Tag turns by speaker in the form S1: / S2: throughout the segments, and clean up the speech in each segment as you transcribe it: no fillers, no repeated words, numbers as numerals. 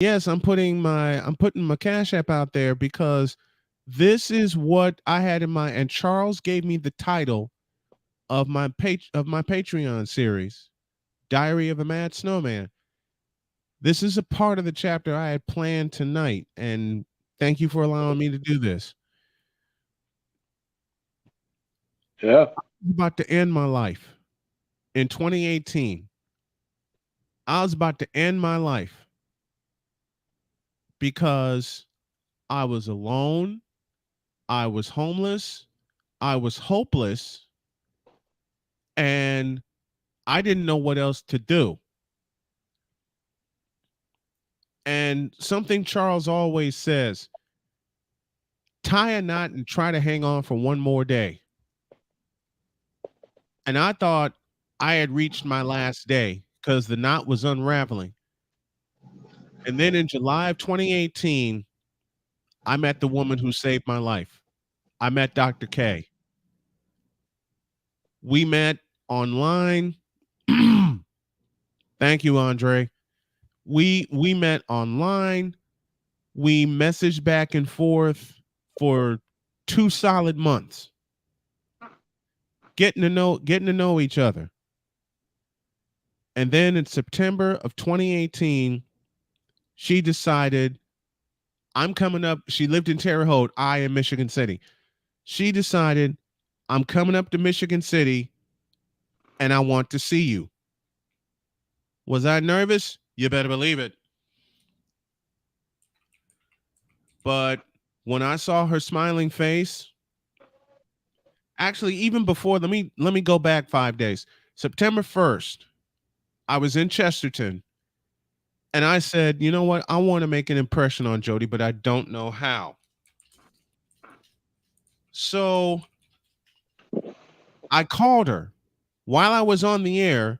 S1: Yes, I'm putting my Cash App out there because this is what I had in mind. And Charles gave me the title of my Patreon series, Diary of a Mad Snowman. This is a part of the chapter I had planned tonight, and thank you for allowing me to do this.
S2: Yeah.
S1: I'm about to end my life in 2018. I was about to end my life because I was alone, I was homeless, I was hopeless, and I didn't know what else to do. And something Charles always says, tie a knot and try to hang on for one more day. And I thought I had reached my last day because the knot was unraveling. And then in July of 2018, I met the woman who saved my life. I met Dr. K. We met online. Thank you, Andre. We met online. We messaged back and forth for 2 solid months, getting to know each other. And then in September of 2018, she decided I'm coming up. She lived in Terre Haute, I in Michigan City. She decided I'm coming up to Michigan City and I want to see you. Was I nervous? You better believe it. But when I saw her smiling face, actually even before, let me go back 5 days. September 1st, I was in Chesterton and I said, "You know what? I want to make an impression on Jody, but I don't know how." So, I called her while I was on the air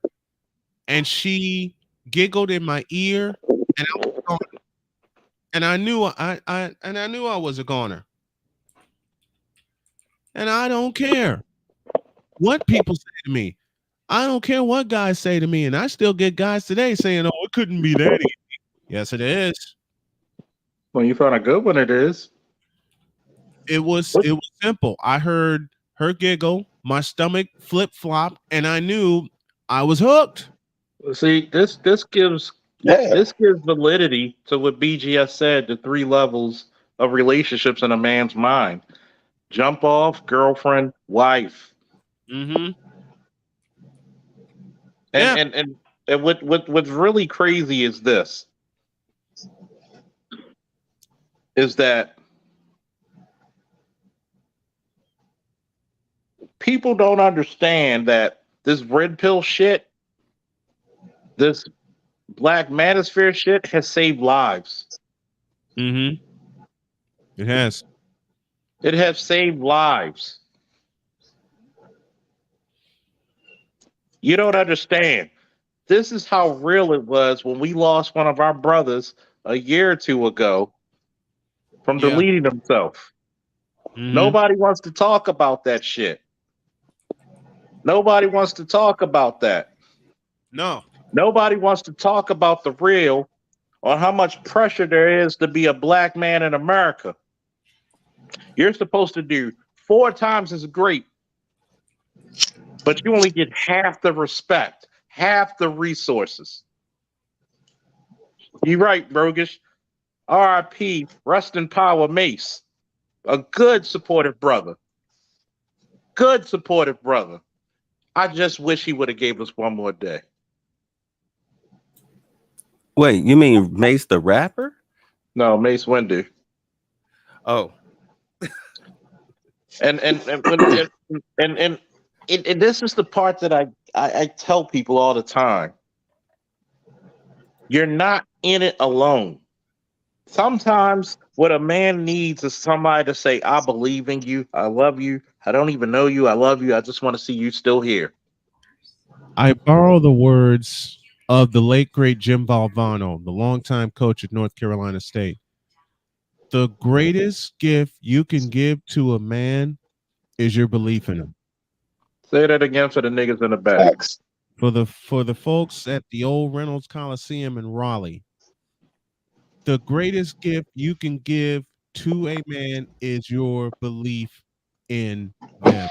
S1: and she giggled in my ear and I was gone. And I knew I was a goner. And I don't care what people say to me. I don't care what guys say to me. And I still get guys today saying, "Oh, it couldn't be that easy." Yes, it is.
S2: When you find a good one, it is.
S1: It was simple. I heard her giggle, my stomach flip flop, and I knew I was hooked.
S2: See,
S3: Yeah.
S2: this gives validity to what BGS said, the three levels of relationships in a man's mind. Jump off, girlfriend, wife.
S1: Mm-hmm.
S2: And
S1: Yeah.
S2: and and, and what's really crazy is this is that people don't understand that this red pill shit, this black manosphere shit has saved lives.
S1: Mm-hmm. It has.
S2: It has saved lives. You don't understand. This is how real it was when we lost one of our brothers a year or two ago from
S1: Yeah.
S2: deleting himself.
S1: Mm-hmm.
S2: Nobody wants to talk about that shit. Nobody wants to talk about that.
S1: No.
S2: Nobody wants to talk about the real on how much pressure there is to be a black man in America. You're supposed to do four times as great, but you only get half the respect, half the resources. You're right, Brogish. RIP, rest in power, Mace. A good supportive brother. Good supportive brother. I just wish he would have gave us one more day.
S3: Wait, you mean Mace the rapper?
S2: No, Mace Windu.
S3: Oh,
S2: And this is the part that I tell people all the time. You're not in it alone. Sometimes what a man needs is somebody to say, I believe in you. I love you. I don't even know you. I love you. I just want to see you still here.
S1: I borrow the words of the late great Jim Valvano, the longtime coach at North Carolina State. The greatest gift you can give to a man is your belief in him.
S2: Say that again for the niggas in the back.
S1: For the folks at the old Reynolds Coliseum in Raleigh, the greatest gift you can give to a man is your belief in them.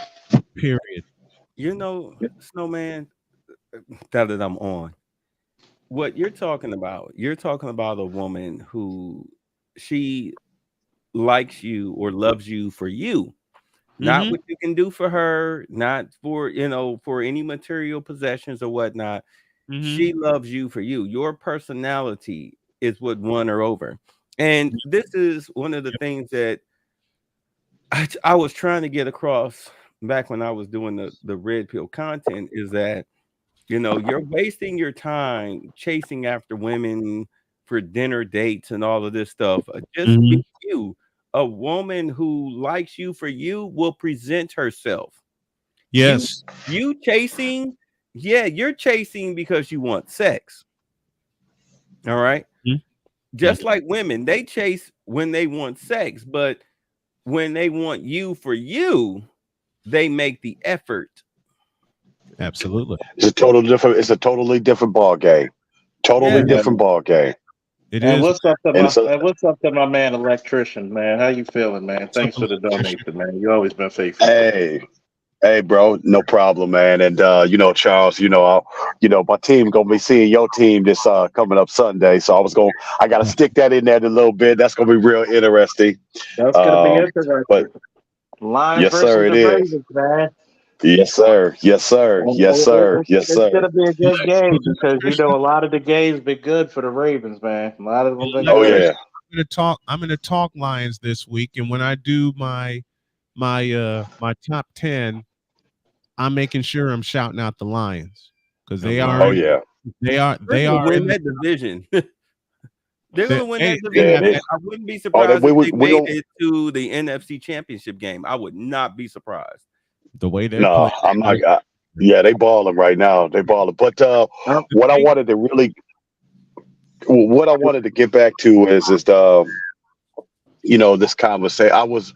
S1: Period.
S3: You know, Snowman, now that I'm on, what you're talking about a woman who she likes you or loves you for you, not
S1: Mm-hmm.
S3: what you can do for her, not for, for any material possessions or whatnot.
S1: Mm-hmm.
S3: She loves you for you. Your personality is what won her over. And this is one of the things that I was trying to get across back when I was doing the red pill content is that, you're wasting your time chasing after women for dinner dates and all of this stuff. Just be
S1: Mm-hmm.
S3: you. A woman who likes you for you will present herself. You
S1: Yes.
S3: you chasing, yeah, you're chasing because you want sex. All right.
S1: Mhm.
S3: Just like women, they chase when they want sex, but when they want you for you, they make the effort.
S1: Absolutely.
S4: It's a totally different ball game. Totally
S3: Yeah.
S2: Yeah.
S4: different ball game.
S1: It
S2: And
S1: is.
S4: And so,
S2: what's up to my man electrician, man? How you feeling, man?
S1: What's up,
S2: Thanks for the
S1: electrician?
S2: donation, man. You always been faithful.
S4: hey, hey, bro, no problem, man. And Charles, my team gonna be seeing your team this coming up Sunday. So I gotta stick that in there a little bit. That's gonna be real interesting.
S2: That's gonna be
S4: Um, but
S2: interesting. Lions
S4: yes, sir,
S2: versus
S4: it
S2: the
S4: is.
S2: Ravens, man.
S4: Yes, sir. Yes, sir. Yes, sir. Yes,
S2: It's
S4: sir.
S2: gonna be a good game because
S1: Electrician.
S2: a lot of the games been good for the Ravens, man. A lot of them been
S4: Oh
S2: good.
S1: Electrician.
S4: yeah.
S1: I'm gonna talk Lions this week, and when I do my top 10, I'm making sure I'm shouting out the Lions because
S3: Oh
S1: they are
S4: Oh
S3: Lord.
S1: in
S4: yeah.
S3: They're
S1: they
S3: gonna
S1: are
S3: win
S1: in the
S3: that division. They're
S1: they,
S3: gonna win
S1: hey,
S3: that
S1: they
S4: Yeah.
S1: have
S3: division.
S4: They.
S3: And I wouldn't be
S4: Oh, that
S3: surprised
S4: we
S3: if
S4: we
S3: they
S4: we
S3: made
S4: gonna.
S3: it to the NFC championship game. I would not be surprised.
S1: the way they're
S4: No,
S1: playing.
S4: I'm not. Yeah, they balling right now. They balling. But
S2: Um,
S4: what I wanted to really, what I wanted to get back to is this conversation. I was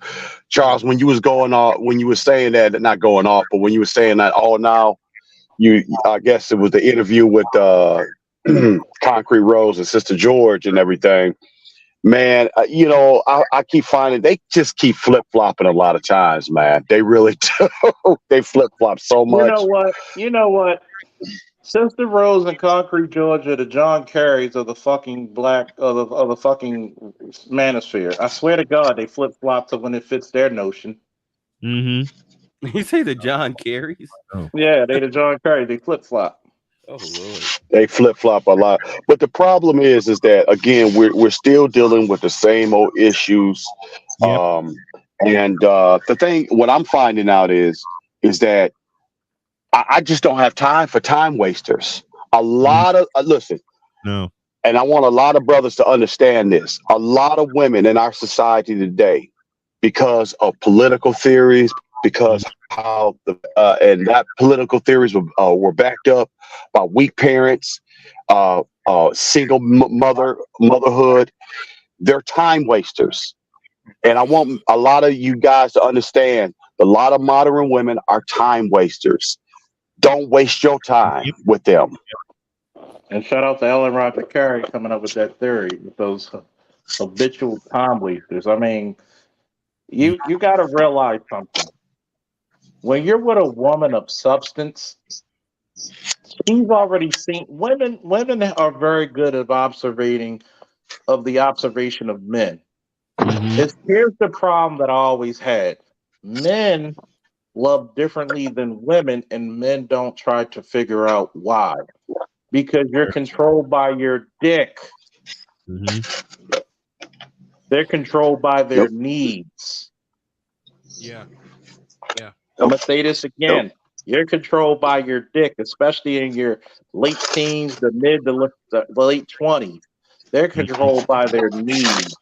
S4: Charles when you was going off when you were saying that, not going off, but when you were saying that, oh now I guess it was the interview with Concrete Rose and Sister George and everything. Man, I keep finding they just keep flip flopping a lot of times, man. They really do. They flip flop so
S2: you know
S4: much.
S2: what? You know what? Sister Rose and Concrete Georgia, the John Kerrys of the fucking of the fucking manosphere. I swear to God, they flip flop to when it fits their notion.
S1: Mm-hmm.
S3: You say the John Kerrys?
S1: Oh.
S2: Yeah, they the John Kerry. They flip flop.
S3: Oh Lord.
S4: They flip flop a lot. But the problem is that again, we're still dealing with the same old issues.
S1: Yep.
S4: Um, and the thing, what I'm finding out is that I just don't have time for time wasters. A
S1: Mhm.
S4: lot of listen,
S1: No.
S4: and I want a lot of brothers to understand this. A lot of women in our society today, because of political theories, because how and that political theories were backed up by weak parents, single motherhood. They're time wasters, and I want a lot of you guys to understand. A lot of modern women are time wasters. Don't waste your time
S1: Yep.
S4: with them.
S2: And shout out to Ellen Roger Carey coming up with that theory with those habitual time wasters. I mean, you got to realize something. When you're with a woman of substance, she's already seen women. Women are very good at the observation of men.
S1: Mm-hmm.
S2: Here's the problem that I always had. Men love differently than women, and men don't try to figure out why. Because you're controlled by your dick.
S1: Mm-hmm.
S2: They're controlled by their
S4: Yep.
S2: needs.
S1: Yeah. Yeah.
S2: I'm
S4: Yep.
S2: gonna say this
S4: Yep.
S2: again. You're controlled by your dick, especially in your late teens, the late 20s. They're
S1: Mm-hmm.
S2: controlled by their needs,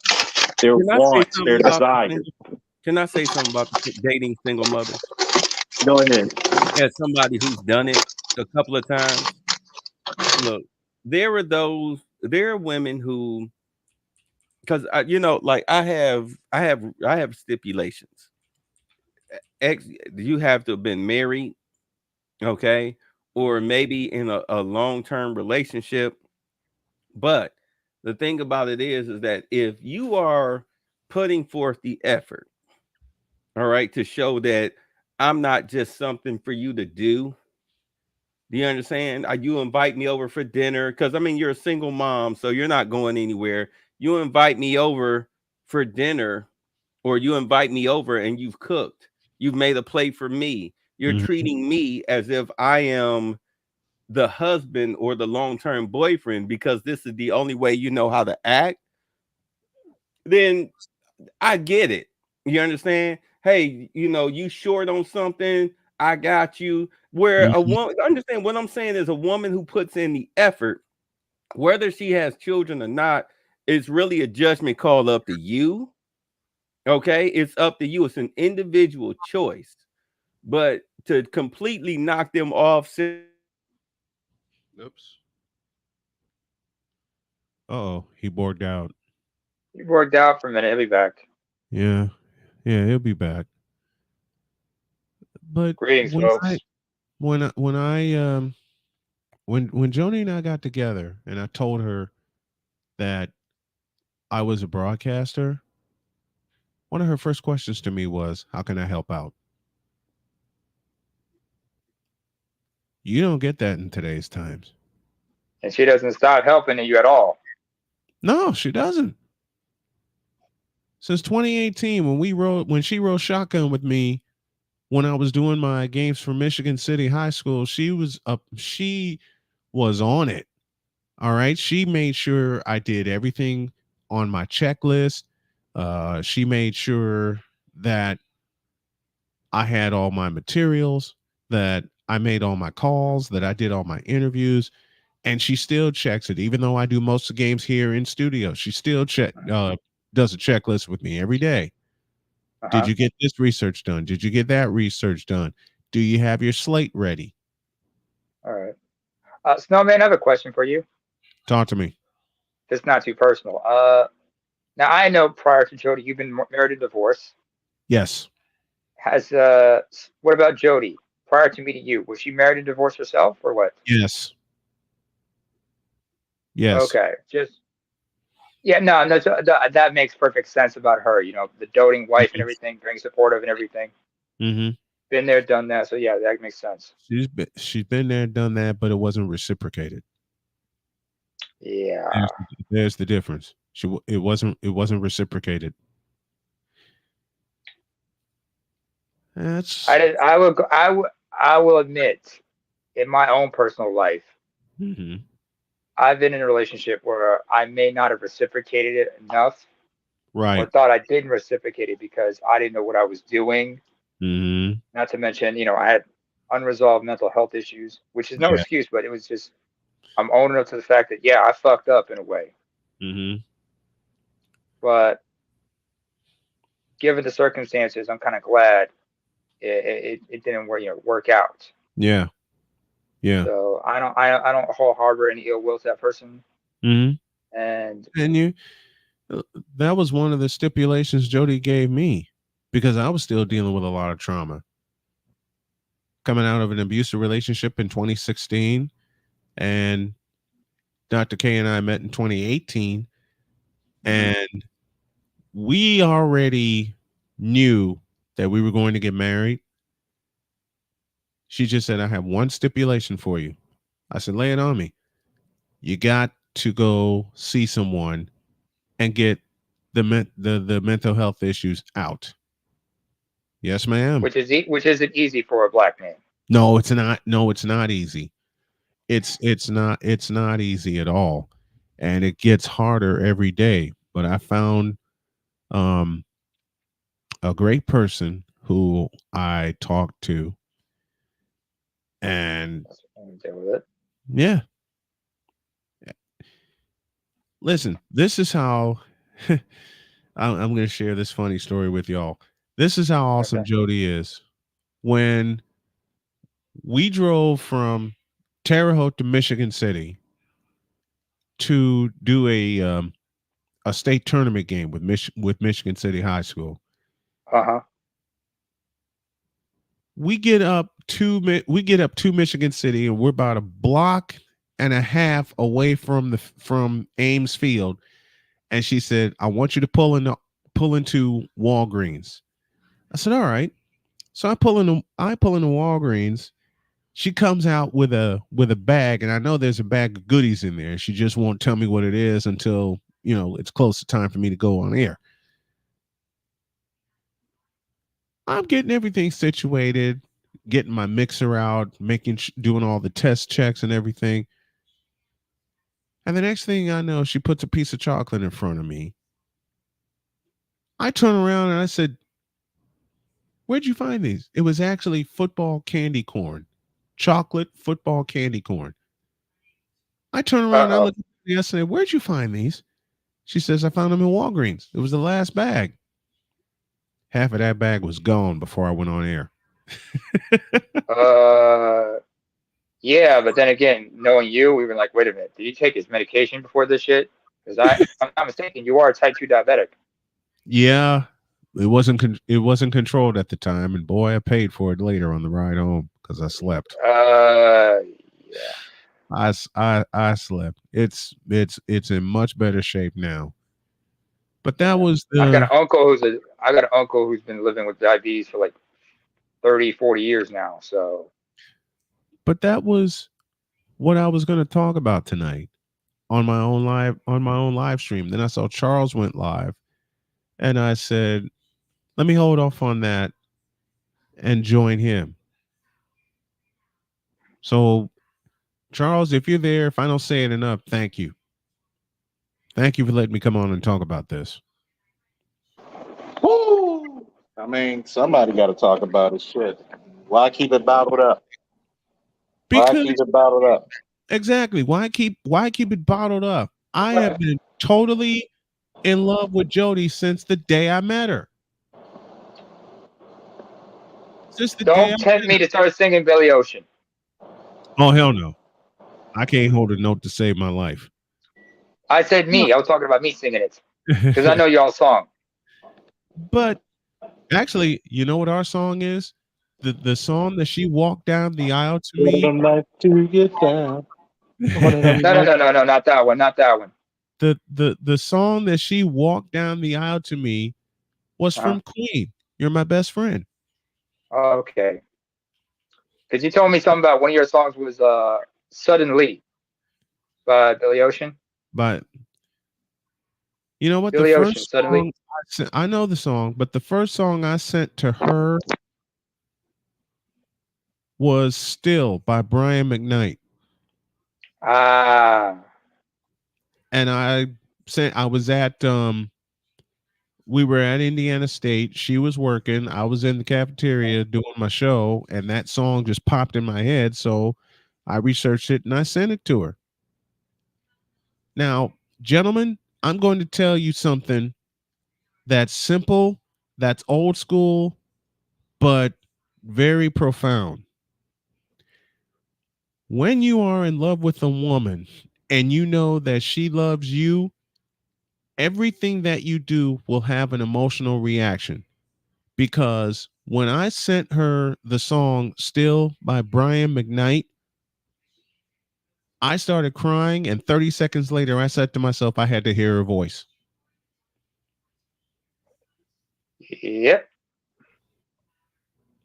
S2: their
S3: Can I say
S2: wants,
S3: something
S2: their
S3: about the
S2: desires.
S3: single? Can I say something about the dating single mothers?
S2: Go ahead.
S3: As somebody who's done it a couple of times, look, there are women who, because like I have stipulations. You have to have been married, okay, or maybe in a long-term relationship. But The thing about it is that if you are putting forth the effort, all right, to show that I'm not just something for you to do. Do you understand? You invite me over for dinner because I mean you're a single mom, so you're not going anywhere. You invite me over for dinner, or you invite me over and you've cooked. You've made a plate for me. You're
S1: Mhm.
S3: treating me as if I am the husband or the long-term boyfriend because this is the only way you know how to act. Then I get it. You understand? Hey, you short on something, I got you. Where a
S1: Mhm.
S3: woman, understand what I'm saying is a woman who puts in the effort, whether she has children or not, it's really a judgment call up to you. Okay, it's up to you. It's an individual choice. But to completely knock them off,
S1: Oops. Oh, he bored out.
S5: You worked out for a minute. He'll be back.
S1: Yeah, yeah, he'll be back. But
S5: Greetings,
S1: when I
S5: folks.
S1: when I when Joni and I got together and I told her that I was a broadcaster, one of her first questions to me was, "How can I help out?" You don't get that in today's times.
S5: And she doesn't stop helping you at all.
S1: No, she doesn't. Since 2018, when she rode shotgun with me when I was doing my games for Michigan City High School, she was on it. All right. She made sure I did everything on my checklist. She made sure that I had all my materials, that I made all my calls, that I did all my interviews, and she still checks it. Even though I do most of the games here in studio, she still does a checklist with me every day. Did
S5: Uh-huh.
S1: you get this research done? Did you get that research done? Do you have your slate ready?
S5: All right. Snowman, I have a question for you.
S1: Talk to me.
S5: It's not too personal. Now I know prior to Jody, you've been married and divorced.
S1: Yes.
S5: What about Jody? Prior to meeting you, was she married and divorced herself, or what?
S1: Yes. Yes.
S5: Okay, just yeah, no, no, that makes perfect sense about her. You know, the doting wife and everything, being supportive and everything.
S1: Mm-hmm.
S5: Been there, done that. So yeah, that makes sense.
S1: She's been there, done that, but it wasn't reciprocated.
S5: Yeah,
S1: There's the difference. It wasn't reciprocated.
S5: I
S1: That's
S5: did. I will admit, in my own personal life,
S1: hmm
S5: I've been in a relationship where I may not have reciprocated it enough, or
S1: right.
S5: thought I didn't reciprocate it because I didn't know what I was doing.
S1: Hmm.
S5: Not to mention, I had unresolved mental health issues, which is no
S1: Yeah.
S5: excuse, but it was just I'm owning up to the fact that yeah, I fucked up in a way.
S1: Hmm.
S5: But given the circumstances, I'm kind of glad it didn't work out.
S1: Yeah. Yeah.
S5: So I don't harbor any ill will to that person.
S1: Hmm.
S5: And
S1: And uh, that was one of the stipulations Jody gave me because I was still dealing with a lot of trauma coming out of an abusive relationship in 2016, and Dr. K and I met in 2018,
S5: mhm,
S1: and we already knew that we were going to get married. She just said, "I have one stipulation for you." I said, "Lay it on me." You got to go see someone and get the mental health issues out. Yes, ma'am.
S5: which isn't easy for a black man.
S1: No, it's not. No, it's not easy. It's not easy at all, and it gets harder every day. But I found um, a great person who I talked to, and
S5: That's what I'm deal with it.
S1: yeah, listen. This is how I'm going to share this funny story with y'all. This is how awesome
S5: Okay.
S1: Jody is. When we drove from Terre Haute to Michigan City to do a state tournament game with Michigan City High School,
S5: Uh-huh.
S1: we get up to Michigan City, and we're about a block and a half away from Ames Field, and she said, "I want you to pull into Walgreens." I said, "All right." So I pull into Walgreens. She comes out with a bag, and I know there's a bag of goodies in there. She just won't tell me what it is until, it's close to time for me to go on air. I'm getting everything situated, getting my mixer out, doing all the test checks and everything. And the next thing I know, she puts a piece of chocolate in front of me. I turn around and I said, "Where'd you find these?" It was actually football candy corn, chocolate football candy corn. I turn around and I look at her and I say, "Where'd you find these?" She says, "I found them in Walgreens. It was the last bag." Half of that bag was gone before I went on air.
S5: Yeah, but then again, knowing you, we were like, wait a minute, did he take his medication before this shit? Because if I'm not mistaken, you are a type 2 diabetic.
S1: Yeah, it wasn't controlled at the time, and boy, I paid for it later on the ride home because I slept.
S5: Yeah.
S1: I slept. It's in much better shape now. But that was
S5: I got an uncle who's been living with diabetes for like 30, 40 years now. So,
S1: but that was what I was going to talk about tonight on my own live stream. Then I saw Charles went live, and I said, let me hold off on that and join him. So, Charles, if you're there, if I don't say it enough, thank you. Thank you for letting me come on and talk about this.
S2: Woo! I mean, somebody got to talk about it. Shit. Why keep it bottled up? Why keep it bottled up?
S1: Exactly. Why keep it bottled up? I have been totally in love with Jody since the day I met her.
S5: don't tempt me to start singing Billy Ocean.
S1: Oh, hell no. I can't hold a note to save my life.
S5: I said me. I was talking about me singing it because I know y'all's song.
S1: But actually, you know what our song is? The song that she walked down the aisle to me.
S2: To get down.
S5: No, not that one. Not that one.
S1: The song that she walked down the aisle to me was from Queen. You're my best friend.
S5: Okay. Because you told me something about one of your songs was Suddenly by Billy Ocean.
S1: But you know what?
S5: Billy
S1: The
S5: Ocean,
S1: first
S5: Suddenly.
S1: song I know the song, but the first song I sent to her was Still by Brian McKnight. And I was at we were at Indiana State. She was working. I was in the cafeteria doing my show, and that song just popped in my head. So I researched it and I sent it to her. Now, gentlemen, I'm going to tell you something that's simple, that's old school, but very profound. When you are in love with a woman and you know that she loves you, everything that you do will have an emotional reaction. Because when I sent her the song Still by Brian McKnight, I started crying, and 30 seconds later, I said to myself, I had to hear her voice.
S5: Yep.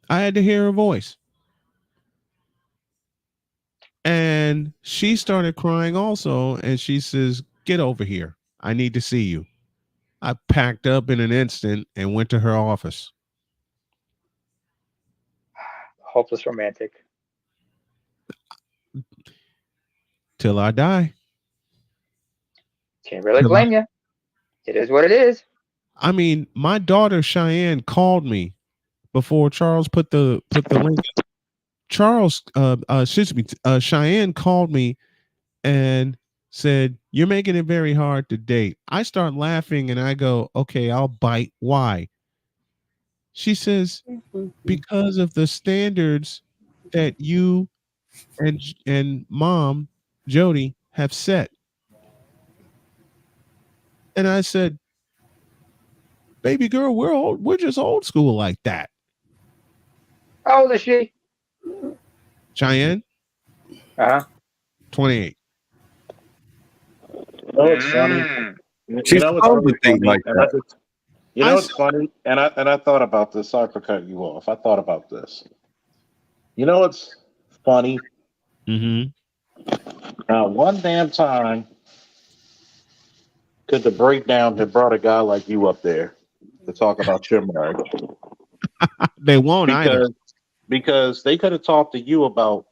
S1: I had to hear her voice. And she started crying also, and she says, "Get over here. I need to see you." I packed up in an instant and went to her office.
S5: Hopeless romantic.
S1: Till I die.
S5: Can't really blame you. It is what it is.
S1: I mean, my daughter Cheyenne called me before Charles put the link. Cheyenne called me and said, "You're making it very hard to date." I start laughing and I go, "Okay, I'll bite. Why?" She says, "Because of the standards that you and mom Jody have set." And I said, "Baby girl, we're just old school like that."
S5: How old is she?
S1: Cheyenne? 28.
S2: know it's funny.
S3: She's
S2: It's
S3: supposed
S2: really
S3: to think
S2: funny.
S3: like
S2: And
S3: that.
S2: it's funny. And I thought about this. Sorry for cutting you off. I thought about this. It's funny.
S1: Mm-hmm.
S2: Now, one damn time could the breakdown have brought a guy like you up there to talk about your marriage?
S1: They won't either.
S2: Because they could have talked to you about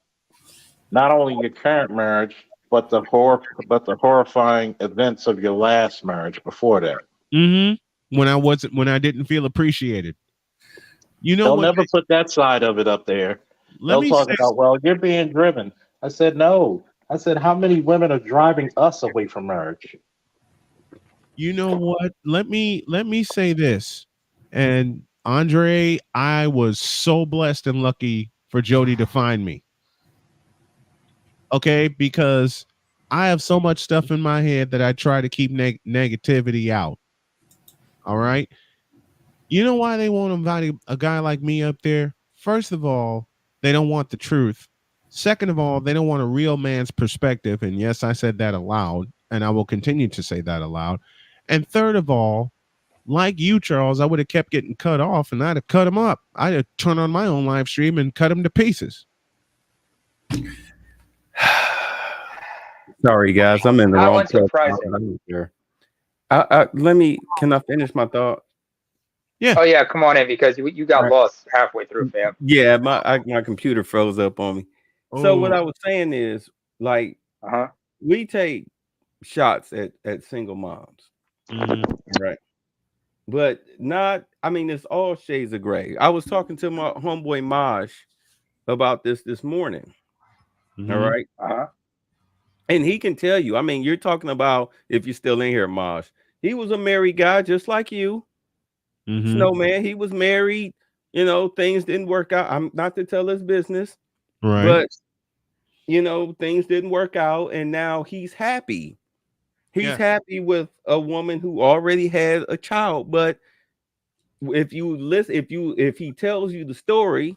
S2: not only your current marriage, but the horrifying events of your last marriage before that.
S1: Mm-hmm. When I didn't feel appreciated. You know
S2: They'll
S1: what?
S2: never put that side of it up there.
S1: Let
S2: They'll
S1: me
S2: talk
S1: say,
S2: about, well, you're being driven. I said, no. I said, how many women are driving us away from marriage?
S1: you know what? Let me say this. And Andre, I was so blessed and lucky for Jody to find me. Okay, because I have so much stuff in my head that I try to keep negativity out. All right. You know why they won't invite a guy like me up there? First of all, they don't want the truth. Second of all, they don't want a real man's perspective. And yes, I said that aloud, and I will continue to say that aloud. And third of all, like you, Charles, I would have kept getting cut off and I'd have cut him up. I'd have turned on my own live stream and cut him to pieces.
S3: Sorry, guys. I'm in the
S5: How
S3: wrong place.
S5: unsurprising.
S3: Can I finish my thought?
S1: Yeah.
S5: Oh yeah, come on in because you got
S3: Right.
S5: lost halfway through, fam.
S3: Yeah, my computer froze up on me. So what I was saying is, like, we take shots at single moms, right? But not. I mean, it's all shades of gray. I was talking to my homeboy Maj about this morning. All right. And he can tell you. I mean, you're talking about, if you're still in here, Maj. He was a married guy just like you. Snowman, he was married, things didn't work out. I'm not to tell his business,
S1: Right.
S3: but things didn't work out, and now he's happy. He's happy with a woman who already had a child. But if you listen, if he tells you the story,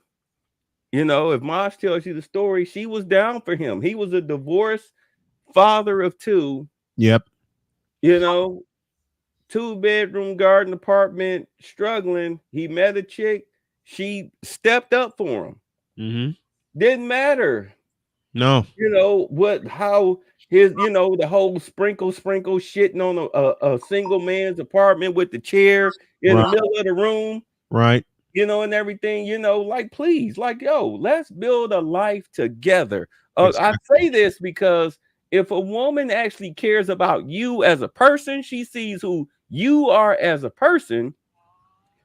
S3: if Mosh tells you the story, she was down for him. He was a divorced father of two.
S1: Yep.
S3: 2-bedroom garden apartment, struggling. He met a chick. She stepped up for him. Didn't matter.
S1: No.
S3: How his, the whole sprinkle shitting on a single man's apartment with the chair in the middle of the room.
S1: Right.
S3: And everything, like, please, like, yo, let's build a life together. I say this because if a woman actually cares about you as a person, she sees who you are as a person,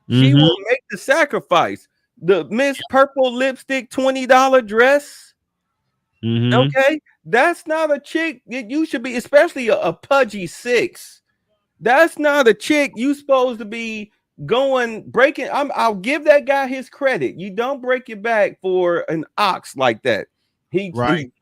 S3: she will make the sacrifice. The Miss Purple Lipstick $20 dress. Okay, that's not a chick that you should be, especially a pudgy 6. That's not a chick you supposed to be breaking. I'll give that guy his credit. You don't break your back for an ox like that. He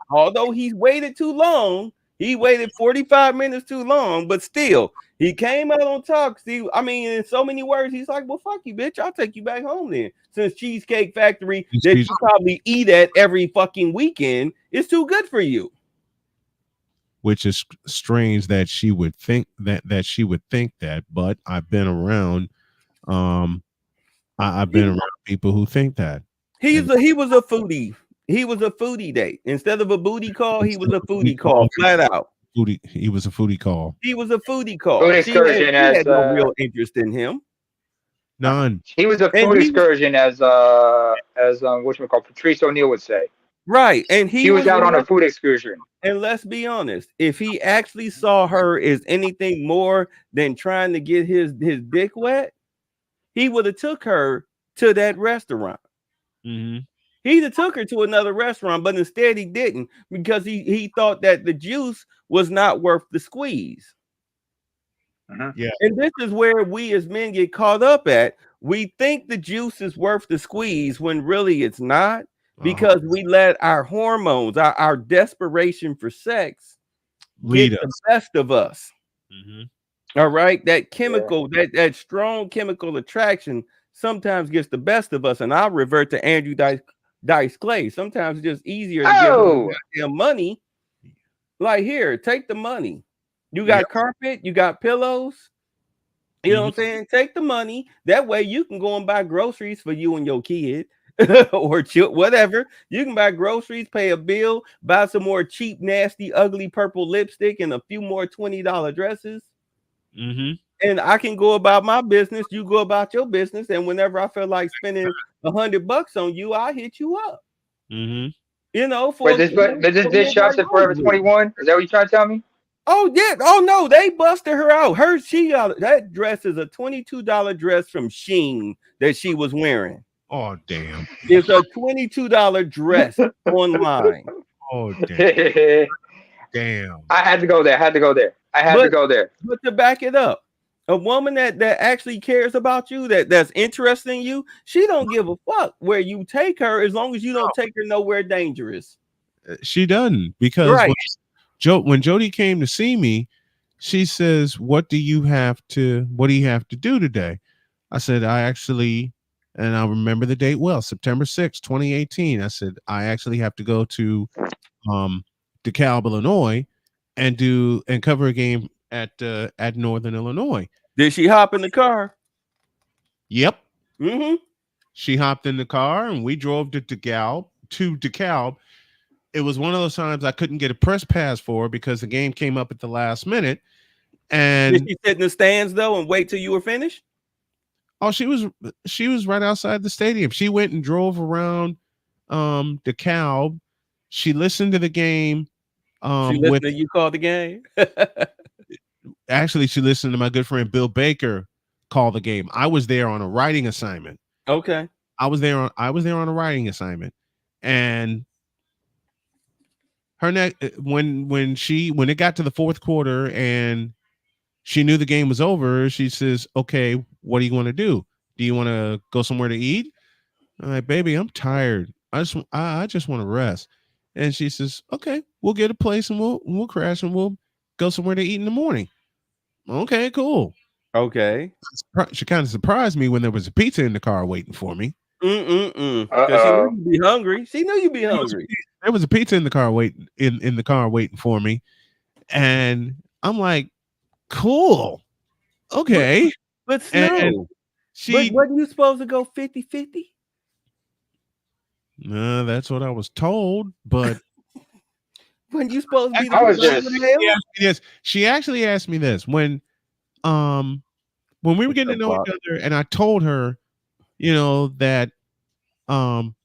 S3: although he's waited too long, he waited 45 minutes too long, but still he came out on top. See, I mean, in so many words, he's like, well, fuck you, bitch. I'll take you back home then. Since Cheesecake Factory that you probably eat at every fucking weekend is too good for you.
S1: Which is strange that she would think that, but I've been around. I've been around people who think that.
S3: He was a foodie. He was a foodie date. Instead of a booty call, he was a foodie call, flat out.
S1: He was a foodie call.
S3: He was a foodie call.
S5: Food excursion
S3: she had no real interest in him.
S1: None.
S5: He was a food excursion, as whatchamacallit, Patrice O'Neal would say.
S3: Right. And
S5: he was out on a food excursion.
S3: And let's be honest, if he actually saw her as anything more than trying to get his dick wet, he would have took her to that restaurant. He'd have took her to another restaurant, but instead he didn't, because he thought that the juice was not worth the squeeze.
S1: Yeah.
S3: And this is where we as men get caught up at. We think the juice is worth the squeeze when really it's not, because we let our hormones, our desperation for sex get the best of us. All right. That chemical, that strong chemical attraction sometimes gets the best of us. And I'll revert to Andrew Dice Clay. Sometimes it's just easier to give them money. Like, here, take the money. You got carpet, you got pillows. You know what I'm saying? Take the money. That way you can go and buy groceries for you and your kid or whatever. You can buy groceries, pay a bill, buy some more cheap, nasty, ugly purple lipstick and a few more $20 dresses. And I can go about my business. You go about your business. And whenever I feel like spending $100 on you, I'll hit you up. You know, for
S5: but this shop said Forever 21. Is that what you trying to tell me?
S3: Oh yeah. Oh no, they busted her out. She got that dress is a $22 dress from Shein that she was wearing.
S1: Oh damn!
S3: It's a $22 dress online.
S1: Oh damn! Damn!
S5: I had to go there. I had to go there.
S3: But to back it up, a woman that actually cares about you, that's interested in you, she don't give a fuck where you take her as long as you don't take her nowhere dangerous.
S1: She doesn't, because when Jody came to see me, she says, what do you have to do today? I said, and I remember the date well, September 6th, 2018. I said, I actually have to go to DeKalb, Illinois and cover a game at Northern Illinois.
S3: Did she hop in the car?
S1: Yep. She hopped in the car and we drove to DeKalb. It was one of those times I couldn't get a press pass for because the game came up at the last minute. And
S3: did she sit in the stands though and wait till you were finished?
S1: Oh, she was right outside the stadium. She went and drove around DeKalb. She listened to the game.
S3: She listened to you call the game.
S1: Actually, she listened to my good friend Bill Baker call the game. I was there on a writing assignment.
S3: Okay.
S1: I was there on a writing assignment, and when it got to the fourth quarter and she knew the game was over, she says, "Okay, what do you want to do? Do you want to go somewhere to eat?" I'm like, "Baby, I'm tired. I just want to rest." And she says, "Okay, we'll get a place and we'll crash and we'll go somewhere to eat in the morning." Okay, cool.
S3: Okay.
S1: She kind of surprised me when there was a pizza in the car waiting for me.
S3: Because she knew you'd be hungry. She knew you'd be hungry.
S1: There was a pizza in the car waiting for me, and I'm like, "Cool, okay."
S3: But Snow, but wasn't you supposed to go 50-50?
S1: No, that's what I was told, but
S3: when you supposed to be
S1: yes, she actually asked me this when we were getting to know each other, and I told her, that I'm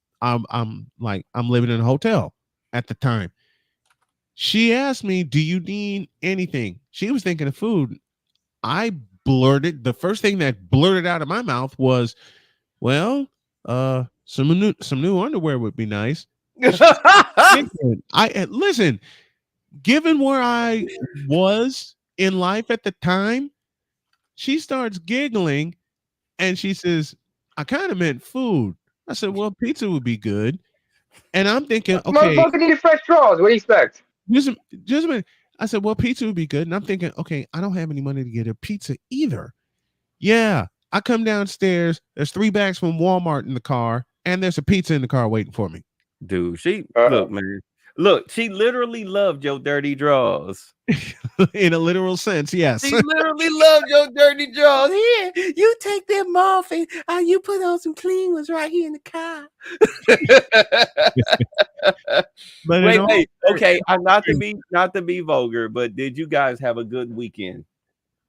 S1: living in a hotel at the time. She asked me, "Do you need anything?" She was thinking of food. The first thing that blurted out of my mouth was, "Well, some new underwear would be nice." Listen, given where I was in life at the time, she starts giggling and she says, "I kind of meant food." I said, "Well, pizza would be good." And I'm thinking, okay,
S5: motherfucker needed fresh drawers. What do you expect?
S1: Just a minute. I said, "Well, pizza would be good." And I'm thinking, okay, I don't have any money to get a pizza either. Yeah. I come downstairs. There's 3 bags from Walmart in the car, and there's a pizza in the car waiting for me.
S3: Dude, look, man. Look, she literally loved your dirty drawers.
S1: In a literal sense, yes.
S3: She literally loved your dirty drawers. Here, you take them off and you put on some clean ones right here in the car. But wait. Okay, not to be vulgar, but did you guys have a good weekend?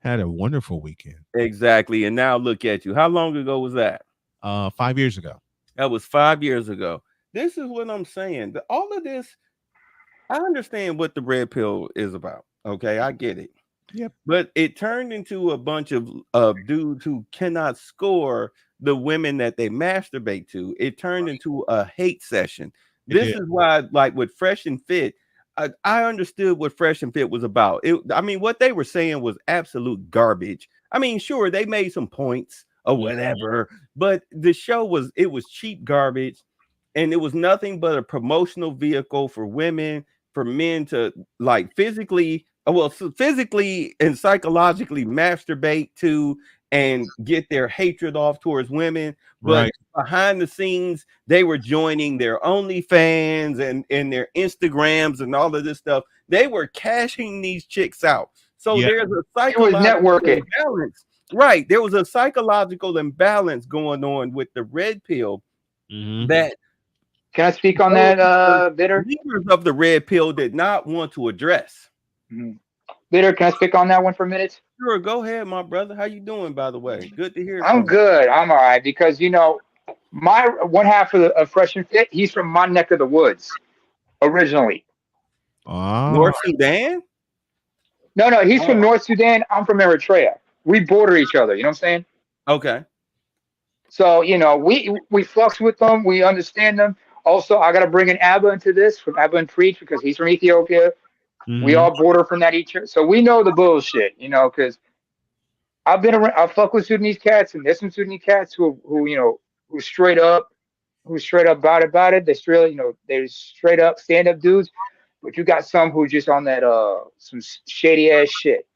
S1: Had a wonderful weekend.
S3: Exactly. And now look at you. How long ago was that?
S1: 5 years ago.
S3: That was 5 years ago. This is what I'm saying. All of this, I understand what the red pill is about. Okay, I get it.
S1: Yep.
S3: But it turned into a bunch of dudes who cannot score the women that they masturbate to. It turned into a hate session. This is why, like with Fresh and Fit, I understood what Fresh and Fit was about. What they were saying was absolute garbage. I mean, sure, they made some points or whatever, but the show was cheap garbage, and it was nothing but a promotional vehicle for women, for men to like physically and psychologically masturbate to and get their hatred off towards women. But behind the scenes, they were joining their OnlyFans and their Instagrams and all of this stuff. They were cashing these chicks out. So
S1: Yeah.
S3: there's a
S5: It was
S3: psychological
S5: networking.
S3: imbalance. Right. There was a psychological imbalance going on with the red pill
S1: Mhm.
S3: that
S5: Can I speak on that, Bitter?
S3: leaders of the red pill did not want to address.
S5: Mhm. Bitter, can I speak on that one for a minute?
S3: Sure, go ahead, my brother. How you doing, by the way? Good to hear
S5: I'm
S3: from you.
S5: good. I'm all right because my one half of Fresh and Fit, he's from my neck of the woods originally.
S1: Oh.
S3: North Sudan?
S5: No, he's from North Sudan. I'm from Eritrea. We border each other. You know what I'm saying?
S3: Okay.
S5: So we flux with them. We understand them. Also, I got to bring in Abba into this from Abba and Preach because he's from Ethiopia. We
S1: Mhm.
S5: all border from that each other, so we know the bullshit. Because I've been around. I fuck with Sudanese cats, and there's some Sudanese cats who straight up about it. They they're straight up stand up dudes. But you got some who just on that some shady ass shit.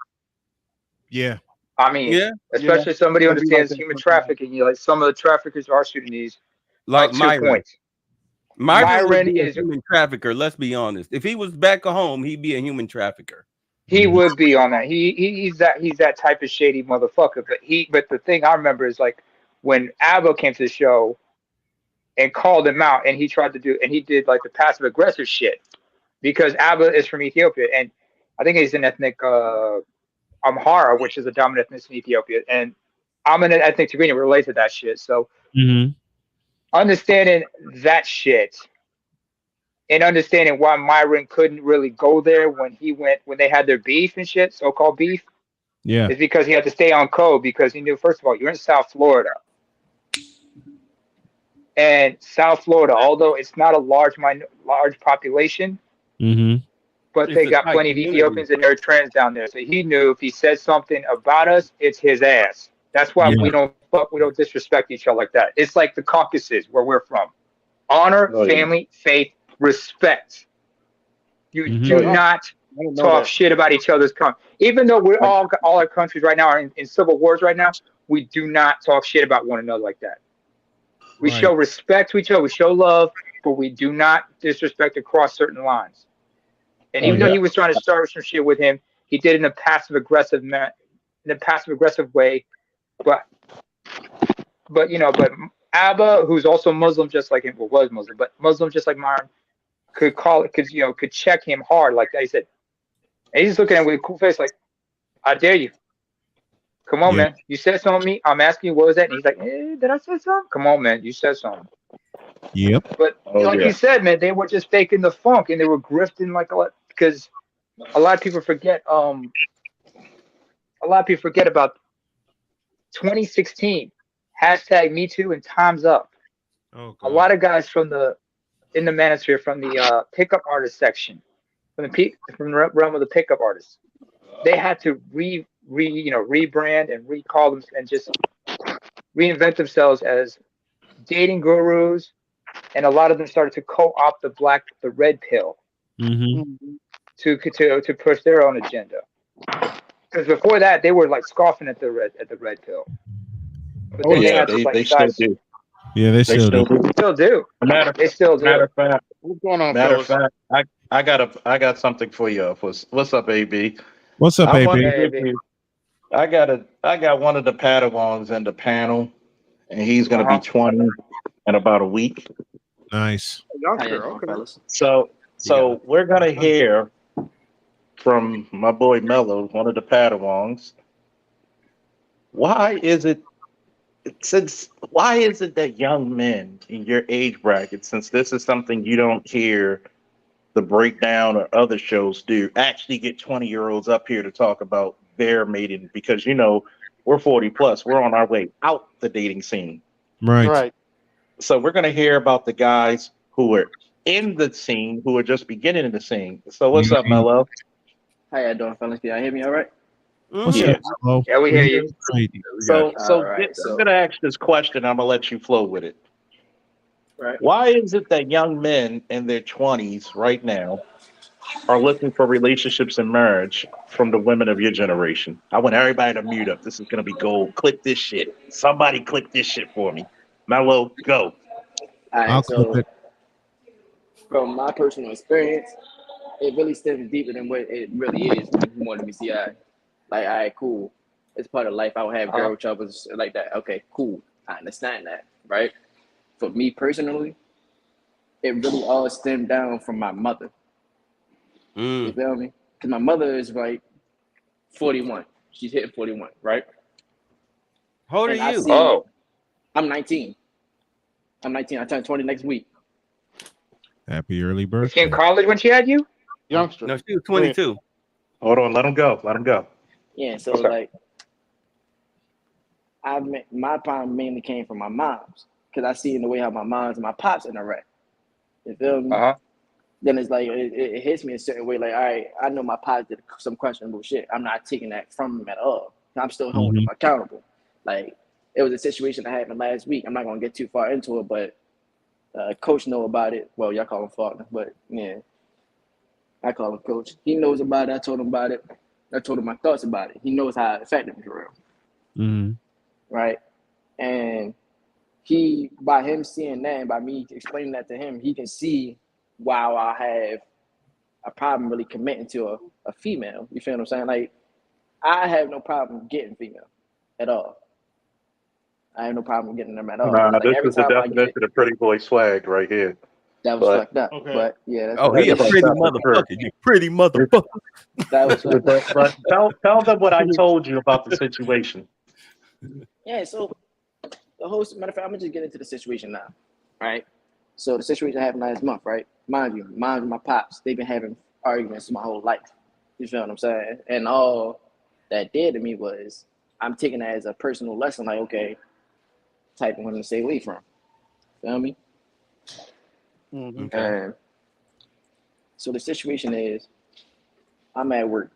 S1: Yeah.
S5: I mean,
S3: Yeah.
S5: especially somebody who
S2: It'd be like
S5: understands
S2: that
S5: human
S2: sometimes.
S5: trafficking. Like some of the traffickers are Sudanese.
S3: Like
S5: Up to
S3: Myron.
S5: points.
S3: Myron would
S5: Myron
S3: be a
S5: is
S3: human trafficker, let's be honest. If he was back at home, he'd be a human trafficker.
S5: he
S1: Mhm.
S5: would be on that. He's that type of shady motherfucker. But the thing I remember is like when Abba came to the show and called him out, and he did like the passive aggressive shit because Abba is from Ethiopia, and I think he's an ethnic Amhara, which is a dominant ethnicity in Ethiopia, and I'm an ethnic Tigrinya. We're related to that shit. So
S1: Mhm.
S5: understanding that shit and understanding why Myron couldn't really go there when they had their beef and shit, so-called beef,
S1: Yeah.
S5: is because he had to stay on code because he knew, first of all, you're in South Florida. And South Florida, although it's not a large population,
S1: Mhm.
S5: but
S3: It's
S5: they
S3: a
S5: got
S3: tight
S5: plenty of
S3: community.
S5: Ethiopians and Eritreans down there. So he knew if he said something about us, it's his ass. That's why
S1: Yeah.
S5: we don't disrespect each other like that. It's like the Caucasus where we're from. Honor,
S2: Oh, yeah.
S5: family, faith, respect. You
S1: Mhm.
S5: do
S2: Oh, yeah.
S5: not
S2: I didn't know
S5: talk
S2: that.
S5: shit about each other's country. Even though we're all our countries right now are in civil wars right now, we do not talk shit about one another like that. We show
S1: Right.
S5: respect to each other, we show love, but we do not disrespect across certain lines. And
S2: Oh,
S5: even though
S2: yeah.
S5: he was trying to start some shit with him, he did it in a passive aggressive way. But but Abba, who's also Muslim just like him, well, was Muslim, but Muslim just like Myron, could check him hard like that. He said, and he's just looking at him with a cool face, like, I dare you. Come on,
S1: Yeah.
S5: man. You said something to me. I'm asking you, what was that? And he's like, did I say something? Come on, man. You said something.
S1: Yep.
S5: But
S2: Oh,
S5: like
S2: yeah.
S5: you said, man, they were just faking the funk and they were grifting like a lot because a lot of people forget. A lot of people forget about 2016 hashtag Me Too and Time's Up.
S1: Oh
S5: A
S1: God.
S5: lot of guys in the manosphere from the pickup artist section, from the realm of the pickup artists, they had to rebrand and recall them and just reinvent themselves as dating gurus, and a lot of them started to co-opt the red pill
S1: Mhm.
S5: to push their own agenda. Because before that, they were like scoffing at the red pill, but
S2: Oh,
S5: then they
S2: yeah.
S5: had this like
S2: They still
S5: guys
S2: do.
S1: Yeah, they
S2: They
S1: still
S2: still
S1: do.
S2: do.
S5: still do,
S2: Matter
S5: they still do.
S2: matter of fact,
S6: What's going on,
S2: matter of
S6: fellas?
S2: fact, I got something for you. What's up, AB?
S1: What's up,
S2: I want to
S1: baby?
S5: Hey,
S2: give you. I got one of the Padawans in the panel, and he's going to be 20 in about a week.
S1: Nice.
S6: A
S7: How
S6: youngster,
S7: you doing,
S6: okay.
S7: fellas?
S2: So we're going to hear from my boy Mello, one of the Padawans. Why is it that young men in your age bracket, since this is something you don't hear the breakdown or other shows do, actually get 20-year-olds up here to talk about their mating? Because we're 40 plus, we're on our way out the dating scene.
S1: Right.
S6: Right.
S2: So we're going to hear about the guys who are in the scene, who are just beginning in the scene. So what's up, Mello?
S7: How y'all doing, fellas? Can y'all hear me all right?
S1: What's
S2: Yeah.
S1: up, Hello?
S5: yeah, we hear you.
S1: Right.
S2: So
S7: All right,
S2: I'm going to ask this question. I'm going to let you flow with it.
S7: Right.
S2: Why is it that young men in their 20s right now are looking for relationships and marriage from the women of your generation? I want everybody to mute up. This is going to be gold. Click this shit. Somebody click this shit for me. Mello, go.
S7: All
S1: I'll
S7: right,
S1: clip
S7: so
S1: it.
S7: from my personal experience, it really stems deeper than what it really is from more than we see. Like, all right, cool. It's part of life. I will have
S5: Uh-huh.
S7: girl troubles like that. Okay, cool. I understand that, right? For me personally, it really all stemmed down from my mother. You feel me? Because my mother is like 41. She's hitting 41, right?
S3: How old are
S7: And I
S3: you?
S7: see,
S5: Oh,
S7: I'm 19. I'm 19. I turn 20 next week.
S1: Happy early
S5: was she in
S1: birthday.
S5: college when she had you?
S2: Youngster.
S3: No, she was 22.
S2: Hold on, let him go. Let him go.
S7: Yeah, so
S5: Okay.
S7: like my problem mainly came from my mom's because I see in the way how my moms and my pops interact. You feel me?
S5: Uh-huh.
S7: Then it's like it hits me a certain way. Like, all right, I know my pops did some questionable shit. I'm not taking that from him at all. I'm still holding him accountable. Like, it was a situation that happened last week. I'm not gonna get too far into it, but coach know about it. Well, y'all call him Faulkner, but yeah, I call him coach. He knows about it. I told him about it. I told him my thoughts about it. He knows how it affected me for real,
S1: Mm-hmm.
S7: right? And he, by him seeing that and by me explaining that to him, he can see why I have a problem really committing to a female. You feel what I'm saying? Like, I have no problem getting female at all. I have no problem getting them at all.
S2: Nah,
S7: Like,
S2: this
S7: every
S2: is the
S7: time I get,
S2: definition of pretty boy swag right here.
S7: that was
S2: But
S7: fucked up.
S2: okay.
S7: But yeah, that's
S3: Oh,
S7: what
S3: he
S7: it
S3: a
S7: is.
S3: pretty
S2: That's for sure.
S3: motherfucker. You pretty motherfucker.
S7: That was fucked up.
S2: But tell them what I told you about the situation.
S7: Yeah, so the whole matter of fact, I'm gonna just get into the situation now. Right? So the situation happened last month, right? Mind you, mine and my pops, they've been having arguments my whole life. You feel what I'm saying? And all that did to me was I'm taking that as a personal lesson, like, okay, type of women to stay away from. Feel me?
S3: Okay.
S7: And so the situation is I'm at work.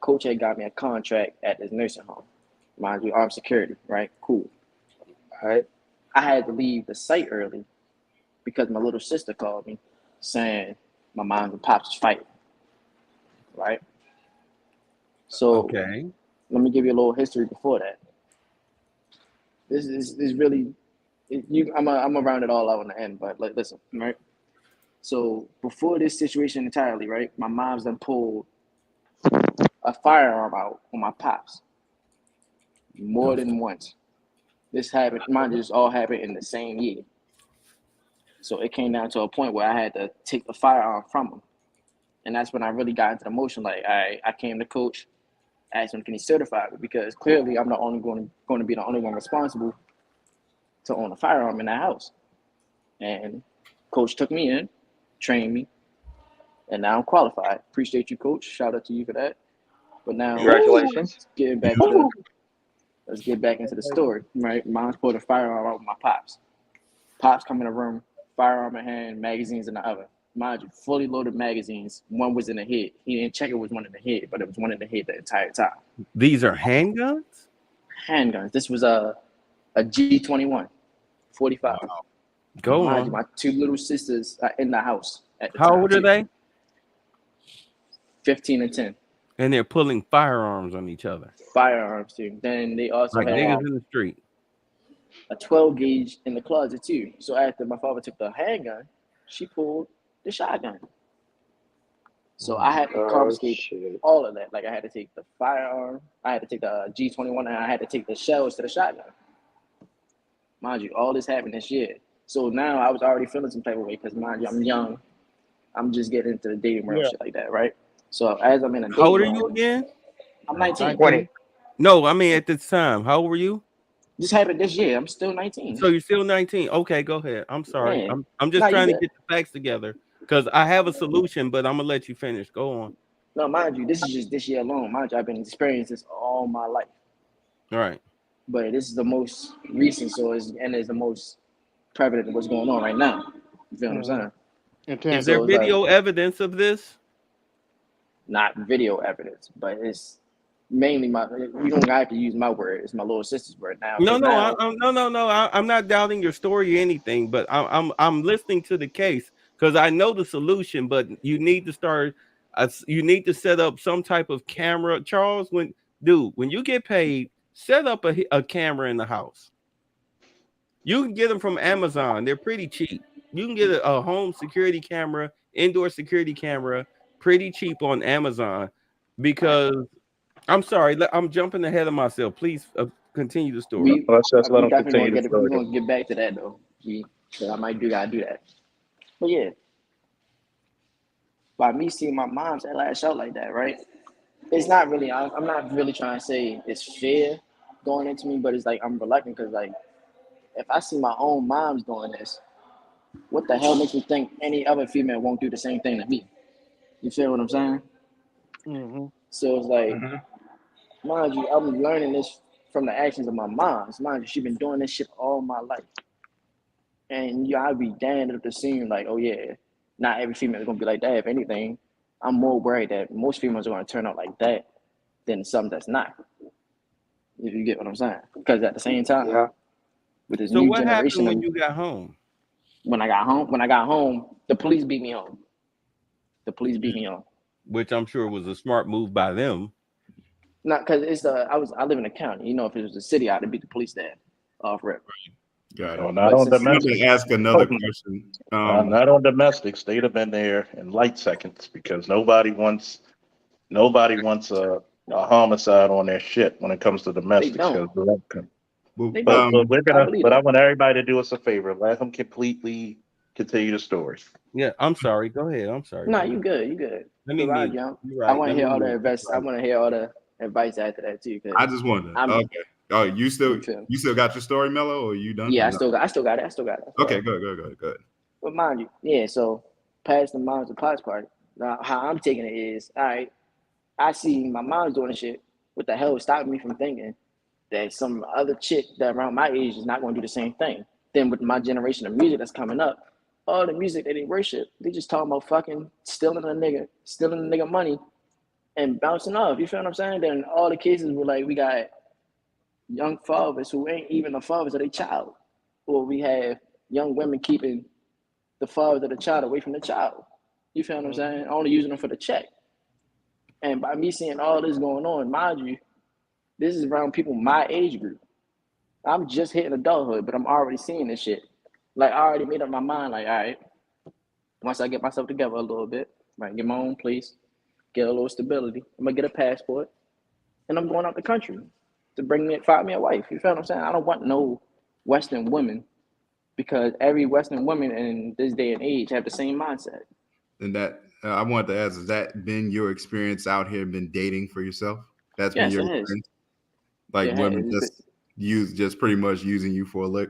S7: Coach had got me a contract at this nursing home. Mind you, armed security, right? Cool. All right. I had to leave the site early because my little sister called me saying my mom and pops was fighting. Right? So
S3: Okay.
S7: let me give you a little history before that. This is really I'm gonna round it all out in the end, but like, listen, right? So before this situation entirely, right? My mom's done pulled a firearm out on my pops more than once. This happened, mind you, this all happened in the same year. So it came down to a point where I had to take the firearm from him. And that's when I really got into the motion. Like, I came to coach, asked him, can he certify me? Because clearly I'm not only going to be the only one responsible to own a firearm in that house. And coach took me in, trained me, and now I'm qualified. Appreciate you, coach. Shout out to you for that. But now
S5: Congratulations.
S7: let's get back into the story. Right? Mom's pulled a firearm out with my pops. Pops come in the room, firearm in hand, magazines in the oven. Mind you, fully loaded magazines. One was in the head. He didn't check it was one in the head, but it was one in the head the entire time.
S3: These are handguns?
S7: Handguns. This was a G21, 45.
S3: Go
S7: Mind
S3: on.
S7: you, my two little sisters are in the house at the
S3: How
S7: time.
S3: old are they?
S7: 15 and 10.
S3: And they're pulling firearms on each other.
S7: Firearms too. Then they also
S3: Like
S7: had
S3: niggas in the street.
S7: a 12 gauge in the closet too. So after my father took the handgun, she pulled the shotgun. So I had to confiscate all of that. Like, I had to take the firearm, I had to take the G21, and I had to take the shells to the shotgun. Mind you, all this happened this year. So now I was already feeling some type of way because, mind you, I'm young. I'm just getting into the dating world, shit like that, right? So as I'm in a dating
S3: How old are you
S7: world,
S3: again?
S7: I'm 19.
S5: 20.
S3: No, I mean at this time. How old were you?
S7: This happened this year. I'm still 19.
S3: So you're still 19. Okay, go ahead. I'm sorry.
S7: Yeah.
S3: I'm just
S7: Nah, you
S3: trying to
S7: good.
S3: get the facts together because I have a solution, but I'm gonna let you finish. Go on.
S7: No, mind you, this is just this year alone. Mind you, I've been experiencing this all my life.
S3: All right.
S7: But this is the most recent, and it's the most prevalent of what's going on right now. You feel what I'm saying?
S3: Is there
S7: So it's like
S3: video evidence of this?
S7: not video evidence, but it's mainly you don't have to use my word. It's my little sister's word now.
S3: No,
S7: Now,
S3: I'm not doubting your story or anything, but I'm listening to the case because I know the solution. But you need to start. You need to set up some type of camera, Charles. When you get paid, set up a camera in the house. You can get them from Amazon. They're pretty cheap. You can get a home security camera, indoor security camera, pretty cheap on Amazon because I'm sorry. I'm jumping ahead of myself. Please continue the story.
S7: We
S2: Let's just let
S7: we
S2: him
S7: definitely
S2: continue
S7: gonna
S2: to
S7: get we're
S2: story.
S7: gonna get back to that though. So I might gotta do that. But yeah, by me seeing my mom's at lash out like that, right? It's not really. I'm not really trying to say it's fair going into me, but it's like I'm reluctant because like if I see my own mom's doing this, what the hell makes me think any other female won't do the same thing to me? You feel what I'm saying?
S2: Mm-hmm.
S7: So it's like,
S2: Mm-hmm.
S7: mind you, I'm learning this from the actions of my mom's. Mind you, she been doing this shit all my life. And you, I'd be damned if it seemed like, oh yeah, not every female is gonna be like that. If anything, I'm more worried that most females are gonna turn out like that than some that's not. If you get what I'm saying. Because at the same time,
S2: Yeah.
S7: with this
S3: So
S7: new
S3: what happened
S7: generation
S3: when
S7: of
S3: you got home?
S7: when I got home, the police beat me home. The police beat me home.
S3: Which I'm sure was a smart move by them.
S7: Not because it's I live in a county. You know, if it was a city, I'd beat the police there off rip.
S6: Got
S2: No,
S6: it.
S2: not
S7: But
S2: on
S7: since
S6: I'm
S2: domestic.
S6: going to ask another question.
S2: Not on domestics. They'd have been there in light seconds because nobody wants a homicide on their shit when it comes to
S7: they
S2: domestics.
S7: don't,
S6: well,
S7: they
S2: But
S7: don't. I believe
S2: I
S7: that.
S2: want everybody to do us a favor. Let him completely continue the story.
S3: Yeah, I'm sorry. Go ahead. I'm sorry,
S7: Nah,
S3: brother.
S7: you good, you good.
S3: Let me
S7: Cause I
S3: mute.
S7: jump.
S3: You're
S7: I
S3: right.
S7: want to
S3: Let
S7: hear
S3: me
S7: all the
S3: mute.
S7: advice. I
S3: Right.
S7: want to hear all the advice after that too.
S6: I
S7: Cause
S6: just wondered.
S7: I'm,
S6: Okay. Oh, you
S7: you feel me?
S6: still got your story, Mello, or are you done?
S7: Yeah,
S6: Or no?
S7: I still got it. I still got it.
S6: Okay, good.
S7: But mind you, yeah. So past the mom's and pops party. Now, how I'm taking it is, all right. I see my mom's doing this shit. What the hell is stopping me from thinking that some other chick that around my age is not going to do the same thing? Then with my generation of music that's coming up, all the music that they worship, they just talking about fucking stealing the nigga money and bouncing off. You feel what I'm saying? Then all the cases were like we got young fathers who ain't even the fathers of their child, or we have young women keeping the father of the child away from the child. You feel what I'm saying? Only using them for the check. And by me seeing all this going on, mind you, this is around people my age group. I'm just hitting adulthood, but I'm already seeing this shit. Like I already made up my mind. Like, all right, once I get myself together a little bit, right, get my own place, get a little stability, I'm gonna get a passport, and I'm going out the country to find me a wife. You feel what I'm saying? I don't want no Western women because every Western woman in this day and age have the same mindset.
S6: And that I wanted to ask: has that been your experience out here? Been dating for yourself? That's been
S7: Yes,
S6: your
S7: it has.
S6: experience. Like
S7: It
S6: women
S7: has.
S6: just pretty much using you for a lick.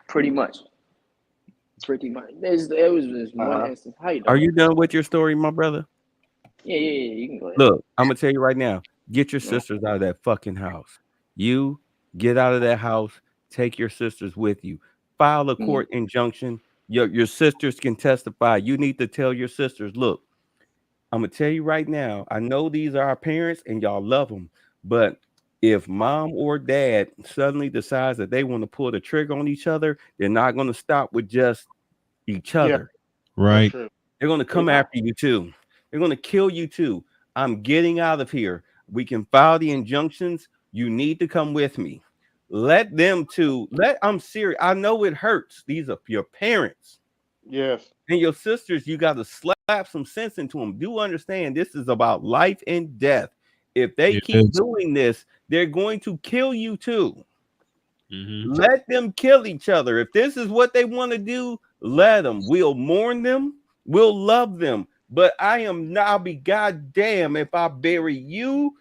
S7: Pretty much. Pretty much. There was this one
S2: Uh-huh.
S7: instance. How you
S3: Are
S7: doing?
S3: you done with your story, my brother?
S7: Yeah. You can go ahead.
S3: Look, I'm gonna tell you right now. Get your
S7: Yeah.
S3: sisters out of that fucking house. You get out of that house. Take your sisters with you. File a
S7: Mm-hmm.
S3: court injunction. Your sisters can testify. You need to tell your sisters, look, I'm gonna tell you right now. I know these are our parents and y'all love them, but if mom or dad suddenly decides that they want to pull the trigger on each other, they're not gonna stop with just each
S2: Yeah,
S3: other.
S2: that's
S1: Right.
S2: true.
S3: They're gonna
S7: They
S3: come
S7: not.
S3: after you too. They're gonna kill you too. I'm getting out of here. We can file the injunctions. You need to come with me. Let them to let. I'm serious. I know it hurts. These are your parents.
S2: Yes.
S3: And your sisters, you got to slap some sense into them. Do understand this is about life and death. If they
S1: It
S3: keep
S1: is.
S3: doing this, they're going to kill you too.
S1: Mm-hmm.
S3: Let them kill each other. If this is what they want to do, let them. We'll mourn them. We'll love them. But I'll be goddamn if I bury you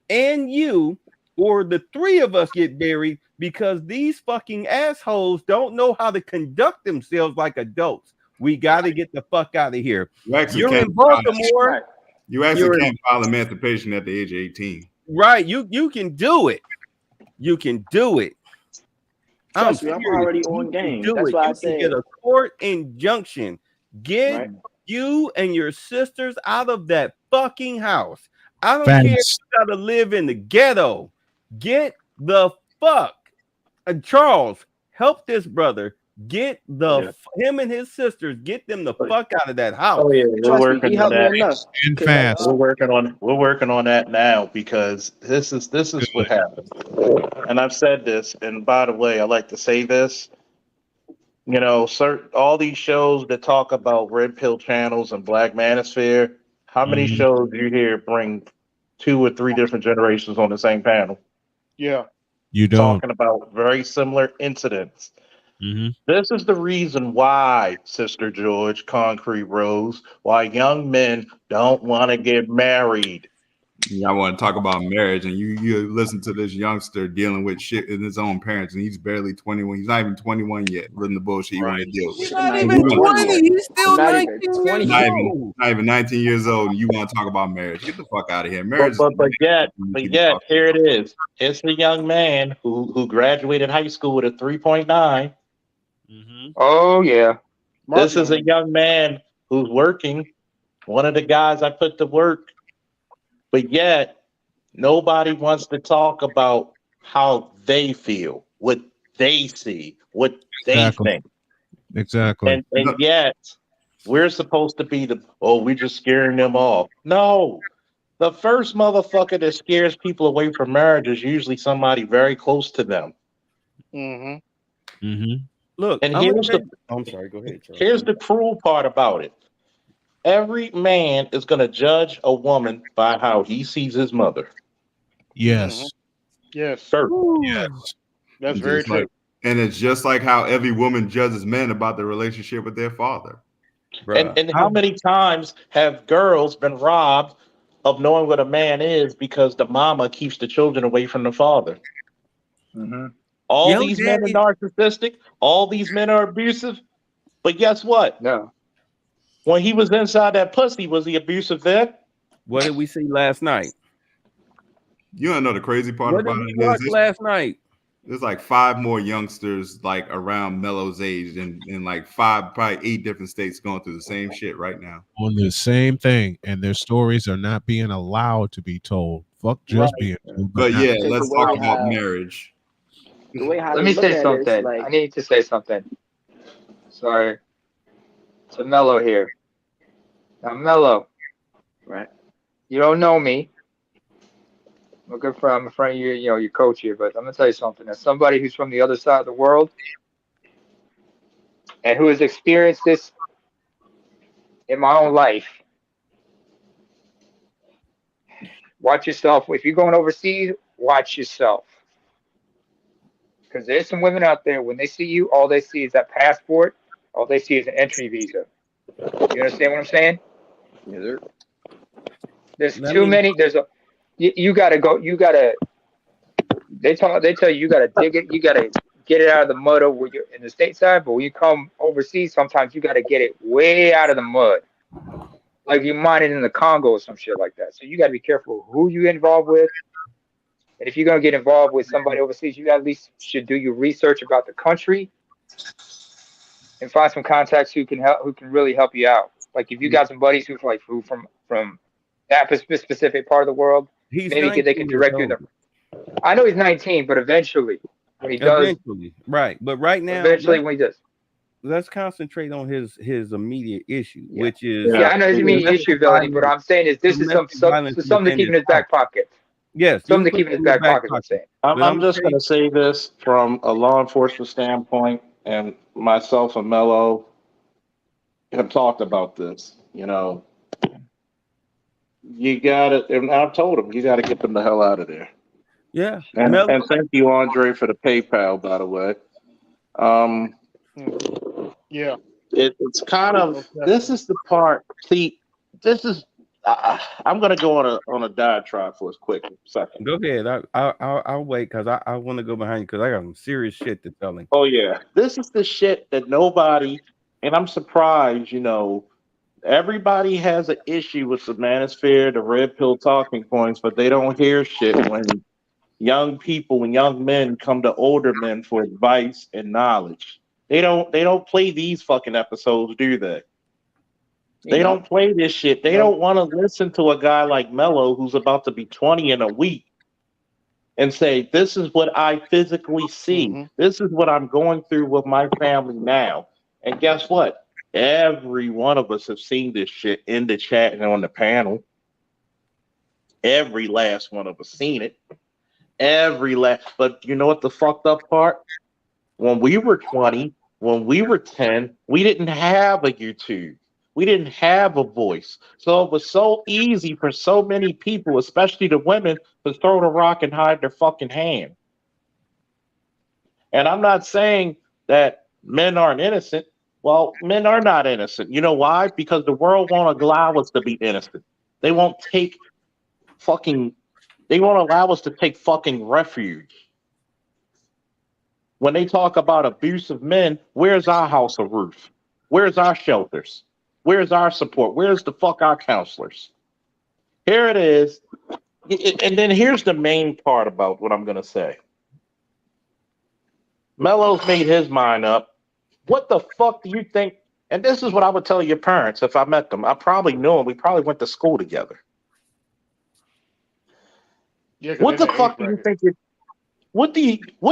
S3: and you, or the three of us get buried because these fucking assholes don't know how to conduct themselves like adults. We got to get the fuck out of here.
S6: You actually
S3: You're
S6: can't
S3: in
S6: file,
S3: Baltimore.
S7: Right.
S3: You're in,
S6: emancipation at the age of 18.
S3: right. You can do it. You can do it. I'm
S7: Trust me, I'm
S3: serious.
S7: already
S3: You
S7: on
S3: can
S7: game.
S3: do
S7: That's
S3: it.
S7: why I
S3: You can get
S7: said,
S3: a court injunction. Get
S7: right.
S3: you and your sisters out of that fucking house. I don't care if
S1: Facts.
S3: you gotta live in the ghetto. Get the fuck. Charles, help this brother. Get
S2: Yeah.
S3: him and his sisters. Get them the
S2: Oh
S3: fuck out of that house.
S2: yeah, we're
S7: Trust me, he
S2: working on
S7: helped me
S2: that.
S7: enough.
S1: And
S7: Cause like,
S1: fast.
S2: We're working on that now because this is what happened. And I've said this. And by the way, I like to say this. You know, all these shows that talk about red pill channels and black manosphere. How many
S1: Mhm.
S2: shows do you hear bring 2 or 3 different generations on the same panel
S8: Yeah.
S1: You don't.
S2: talking about very similar incidents.
S1: Mm-hmm.
S2: This is the reason why, Sister George, Concrete Rose, why young men don't want to get married.
S6: I want to talk about marriage, and you listen to this youngster dealing with shit in his own parents, and he's barely 21. He's not even 21 yet. Living the bullshit you want to deal with.
S3: He's
S7: Shit,
S3: not
S7: not
S3: even
S7: even 20
S3: 20.
S7: yet.
S3: He's still
S7: Not even
S3: 19
S7: 20
S3: years
S7: yet.
S3: old.
S6: Not even 19 years old, and you want to talk about marriage. Get the fuck out of here.
S2: But
S6: Marriage
S2: but yet,
S6: people talk
S2: here
S6: about.
S2: it is. It's the young man who graduated high school with a 3.9.
S1: Mm-hmm.
S5: Oh yeah.
S2: This is a young man who's working. One of the guys I put to work, but yet nobody wants to talk about how they feel, what they see, what they
S1: Exactly.
S2: think.
S1: Exactly.
S2: And yet we're supposed to be we're just scaring them off. No. The first motherfucker that scares people away from marriage is usually somebody very close to them.
S8: Mm-hmm.
S1: Mm-hmm.
S3: Look,
S2: And
S3: I'm
S2: here's the
S3: I'm sorry. Go ahead, Charles.
S2: here's the cruel part about it. Every man is going to judge a woman by how he sees his mother.
S1: Yes.
S8: Yes.
S2: First.
S1: Yes.
S8: That's
S6: It's
S8: very
S6: just
S8: true.
S6: and it's just like how every woman judges men about their relationship with their father.
S3: Bruh.
S2: And how many times have girls been robbed of knowing what a man is because the mama keeps the children away from the father?
S5: Mm-hmm.
S2: All
S3: Yo,
S2: these men are
S3: daddy.
S2: narcissistic. All these men are abusive. But guess what?
S5: No.
S2: When he was inside that pussy, was he abusive then?
S3: What did we see last night?
S6: You don't know the crazy part
S3: What did
S6: about
S3: we
S6: it
S3: watch
S6: is
S3: last night?
S6: there's like 5 more youngsters like around Melo's age in like 5, probably 8 different states going through the same shit right now.
S1: On the same thing, and their stories are not being allowed to be told. Fuck just
S2: Right.
S1: being told,
S6: But
S1: not.
S6: yeah,
S7: Take
S6: let's talk
S7: away
S6: about
S7: how
S6: marriage.
S7: the way how
S5: Let
S7: they
S5: me
S7: look
S5: say
S7: at it is
S5: something.
S7: like
S5: I need to say something. Sorry. To Mello here. Now Mello,
S7: right.
S5: you don't know me. I'm a good friend. I'm a friend of your coach here, but I'm gonna tell you something. As somebody who's from the other side of the world and who has experienced this in my own life, watch yourself. If you're going overseas, watch yourself. Because there's some women out there, when they see you, all they see is that passport. All they see is an entry visa. You understand what I'm saying?
S2: Yeah, they're-
S5: There's
S3: Let
S5: too
S3: me
S5: many. You gotta go. You gotta. They tell you gotta dig it. You gotta get it out of the mud over you're in the stateside. But when you come overseas, sometimes you gotta get it way out of the mud. Like you mine it in the Congo or some shit like that. So you gotta be careful who you involved with. And if you're gonna get involved with somebody overseas, you at least should do your research about the country and find some contacts who can really help you out. Like if you got some buddies who from that specific part of the world,
S3: he's
S5: maybe
S3: 19
S5: they can
S3: years
S5: direct you in
S3: old.
S5: the. I know he's 19, but eventually, when he does,
S3: Eventually, right. But right now,
S5: eventually when he does,
S3: let's concentrate on his immediate issue,
S5: yeah,
S3: which is
S5: yeah, I know his immediate
S3: domestic
S5: issue, Villani, but
S3: violence,
S5: I'm saying is this is
S3: domestic violence
S5: something to
S3: within
S5: keep in
S3: his
S5: his back
S3: house.
S5: pocket.
S3: Yes, you
S5: Something
S3: can
S5: to
S3: put
S5: keep
S3: it
S5: in his
S3: in your
S5: back
S3: back
S5: pocket. I'm
S3: pocket.
S5: saying.
S2: I'm,
S3: But I'm
S2: I'm
S3: gonna
S2: just
S3: tell
S2: going
S3: you,
S2: to say this from a law enforcement standpoint, and myself and Mello have talked about this. You got to, and I've told him, you got to get them the hell out of there.
S3: yeah,
S2: And,
S3: Mel,
S2: and thank you, Andre, for the PayPal, by the way. Um,
S8: Yeah.
S2: it's kind of,
S8: Okay.
S2: this is the part. See, this is. I'm going to go on a diatribe for a quick second.
S3: go ahead. I'll wait because I want to go behind you because I got some serious shit to tell him.
S2: Oh yeah, this is the shit that nobody, and I'm surprised. Everybody has an issue with the manosphere, the red pill talking points, but they don't hear shit when when young men come to older men for advice and knowledge. They don't play these fucking episodes, do they? They
S7: Yep.
S2: don't play this shit. They
S8: No.
S2: don't want to listen to a guy like Mello who's about to be 20 in a week and say, this is what I physically see.
S8: Mm-hmm.
S2: This is what I'm going through with my family now. And guess what? Every one of us have seen this shit in the chat and on the panel. Every last one of us seen it. But you know what the fucked up part? When we were 20, when we were 10, we didn't have a YouTube. We didn't have a voice. So it was so easy for so many people, especially the women, to throw the rock and hide their fucking hand. And I'm not saying that men aren't innocent. Well, men are not innocent. You know why? Because the world won't allow us to be innocent. They won't take fucking, they won't allow us to take fucking refuge. When they talk about abusive men, where's our house of roof? Where's our shelters? Where's our support? Where's the fuck our counselors? Here it is. And then here's the main part about what I'm going to say. Mello's made his mind up. What the fuck do you think? And this is what I would tell your parents if I met them. I probably knew them. We probably went to school together.
S8: Yeah, 'cause
S2: What
S8: in
S2: the
S8: that age
S2: fuck do you
S8: bracket.
S2: think you're what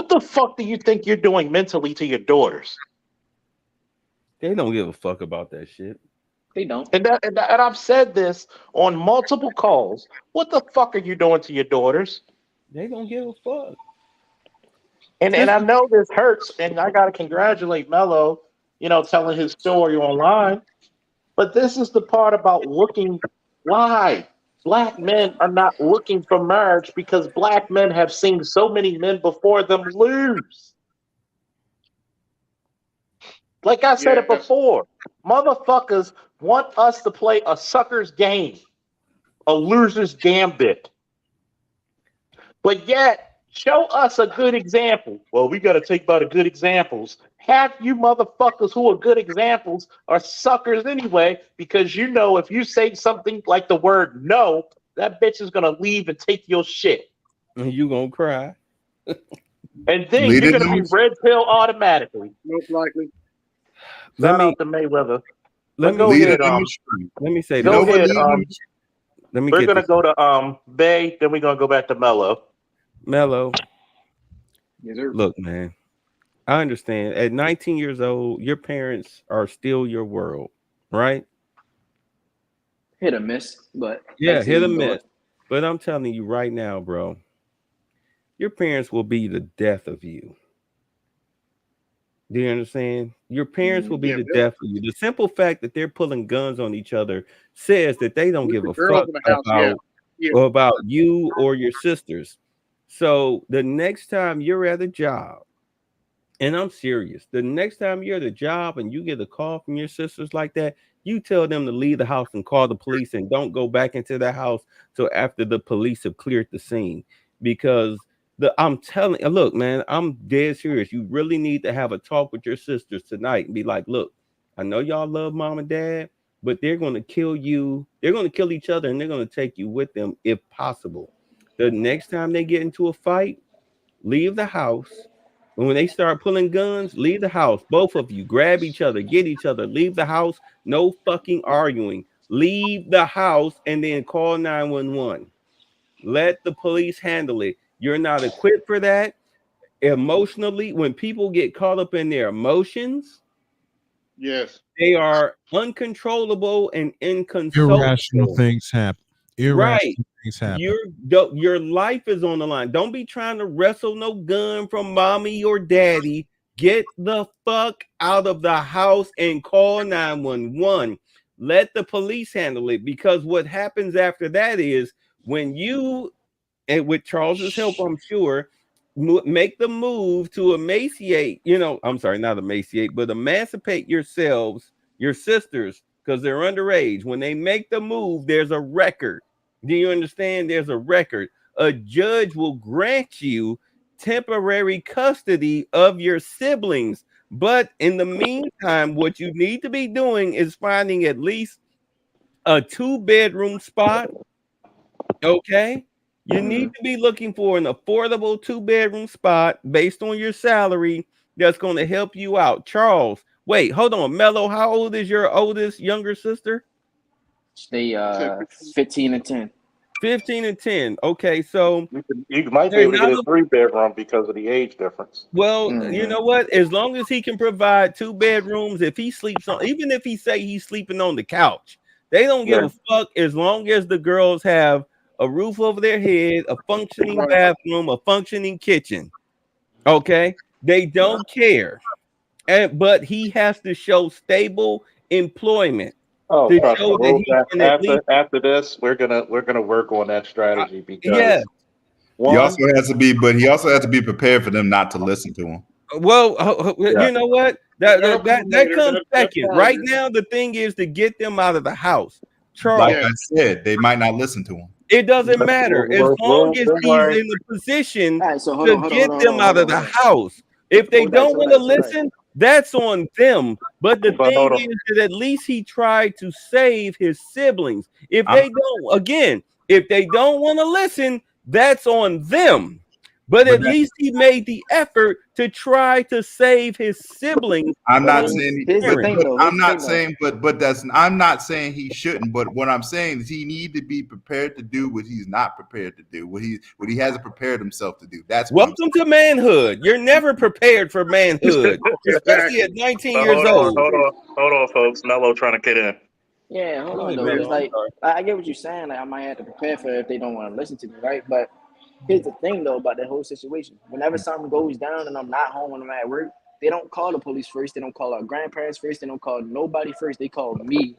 S2: the fuck do you think you're doing mentally to your daughters?
S3: They don't give a fuck about that shit.
S7: They don't.
S2: And I've said this on multiple calls. What the fuck are you doing to your daughters?
S3: They don't give a fuck.
S2: And I know this hurts, and I gotta congratulate Mello, telling his story online. But this is the part about looking why black men are not looking for marriage because black men have seen so many men before them lose. Like I said it
S8: Yes.
S2: before, motherfuckers want us to play a sucker's game, a loser's gambit. But yet, show us a good example. Well, we got to take by the good examples. Half you motherfuckers who are good examples are suckers anyway, because if you say something like the word no, that bitch is going to leave and take your shit.
S3: And you gonna cry.
S2: And then
S6: Lead
S2: you're
S6: it
S2: going to be
S6: on.
S2: red pill automatically.
S8: Most likely.
S2: Shout out to Mayweather.
S3: Let
S2: But
S3: me
S6: Lead
S2: go
S6: it
S2: ahead.
S6: on stream.
S3: let me say
S6: You
S3: this.
S6: know
S2: Go
S6: what?
S2: ahead.
S3: Let me
S2: We're
S3: get
S2: going to
S3: this.
S2: go to Bay, then we're going to go back to Mello.
S3: Mello,
S7: Yes, sir.
S3: look, man. I understand. At 19 years old, your parents are still your world, right?
S7: Hit or miss, but
S3: Yeah,
S7: that's the
S3: hit or
S7: end goal.
S3: miss. But I'm telling you right now, bro, your parents will be the death of you. Do you understand? Your parents will be
S8: Yeah,
S3: the death of you. The simple fact that they're pulling guns on each other says that they don't
S8: with
S3: give
S8: the
S3: a
S8: girls
S3: fuck
S8: in the house. Yeah. Yeah.
S3: about you or your sisters. So the next time you're at a job, and I'm serious, the next time you're at a job and you get a call from your sisters like that, you tell them to leave the house and call the police and don't go back into the house till after the police have cleared the scene. Because I'm telling you, look, man, I'm dead serious. You really need to have a talk with your sisters tonight and be like, look, I know y'all love mom and dad, but they're going to kill you. They're going to kill each other and they're going to take you with them if possible. The next time they get into a fight, leave the house. And when they start pulling guns, leave the house. Both of you grab each other, get each other, leave the house. No fucking arguing. Leave the house and then call 911. Let the police handle it. You're not equipped for that. Emotionally, when people get caught up in their emotions,
S8: Yes.
S3: they are uncontrollable and
S1: Irrational
S3: inconsolable.
S1: things happen.
S3: Right.
S1: Irrational things happen.
S3: Your life is on the line. Don't be trying to wrestle no gun from mommy or daddy. Get the fuck out of the house and call 911. Let the police handle it, because what happens after that is when you, and with Charles's help, I'm sure, make the move to emaciate, I'm sorry, not emaciate, but emancipate yourselves, your sisters, because they're underage. When they make the move, there's a record. Do you understand? There's a record. A judge will grant you temporary custody of your siblings. But in the meantime, what you need to be doing is finding at least a 2-bedroom spot. Okay. You need to be looking for an affordable 2-bedroom spot based on your salary that's going to help you out. Charles, wait, hold on. Mello, how old is your oldest younger sister?
S7: They 15 and 10.
S3: 15 and 10. Okay, so
S2: You might be
S3: they're
S2: able to get
S3: not
S2: a 3-bedroom because of the age difference.
S3: well, you know what? As long as he can provide 2 bedrooms, if he sleeps on, even if he say he's sleeping on the couch, they don't give
S2: Yeah.
S3: a fuck as long as the girls have a roof over their head, a functioning
S8: Right.
S3: bathroom, a functioning kitchen. Okay, they don't care, but he has to show stable employment.
S2: Oh,
S3: to
S2: trust me.
S3: show that he can at least.
S2: After this, we're gonna work on that strategy because
S3: Yeah.
S6: He
S2: one,
S6: also has to be, but he also has to be prepared for them not to listen to him.
S3: Well,
S2: Yeah.
S3: you know what? That comes second. Right now, the thing is to get them out of the house. Charles,
S6: Like I said, they might not listen to him.
S3: it doesn't matter as long as
S2: don't
S3: he's
S2: worry.
S3: in the position
S7: All right, so hold
S3: to
S7: on, hold on,
S3: get
S7: hold on,
S3: them
S7: hold
S3: out
S7: on,
S3: of the
S7: hold on.
S3: house. If they
S7: Hold
S3: don't
S7: on,
S3: want to
S7: hold on.
S3: listen, that's on them. But the
S2: But hold
S3: thing
S2: on.
S3: is that at least he tried to save his siblings. If
S6: I'm-
S3: they don't, again, if they don't want to listen, that's on them. But
S6: But
S3: at least he made the effort to try to save his siblings.
S6: I'm
S7: But
S6: not saying,
S7: here's the thing, though.
S6: I'm not saying, but that's, I'm not saying he shouldn't. But what I'm saying is he need to be prepared to do what he's not prepared to do, what he hasn't prepared himself to do. That's what
S3: Welcome to manhood. You're never prepared for manhood, especially at 19 years old.
S2: hold on, folks. Mello trying to get in.
S7: Yeah, hold
S3: Go
S7: on
S3: ahead,
S7: though.
S3: Mello.
S7: It's like I get what you're saying. Like I might have to prepare for it if they don't want to listen to me, right? But here's the thing though about that whole situation. Whenever something goes down and I'm not home when I'm at work, they don't call the police first. They don't call our grandparents first. They don't call nobody first. They call me.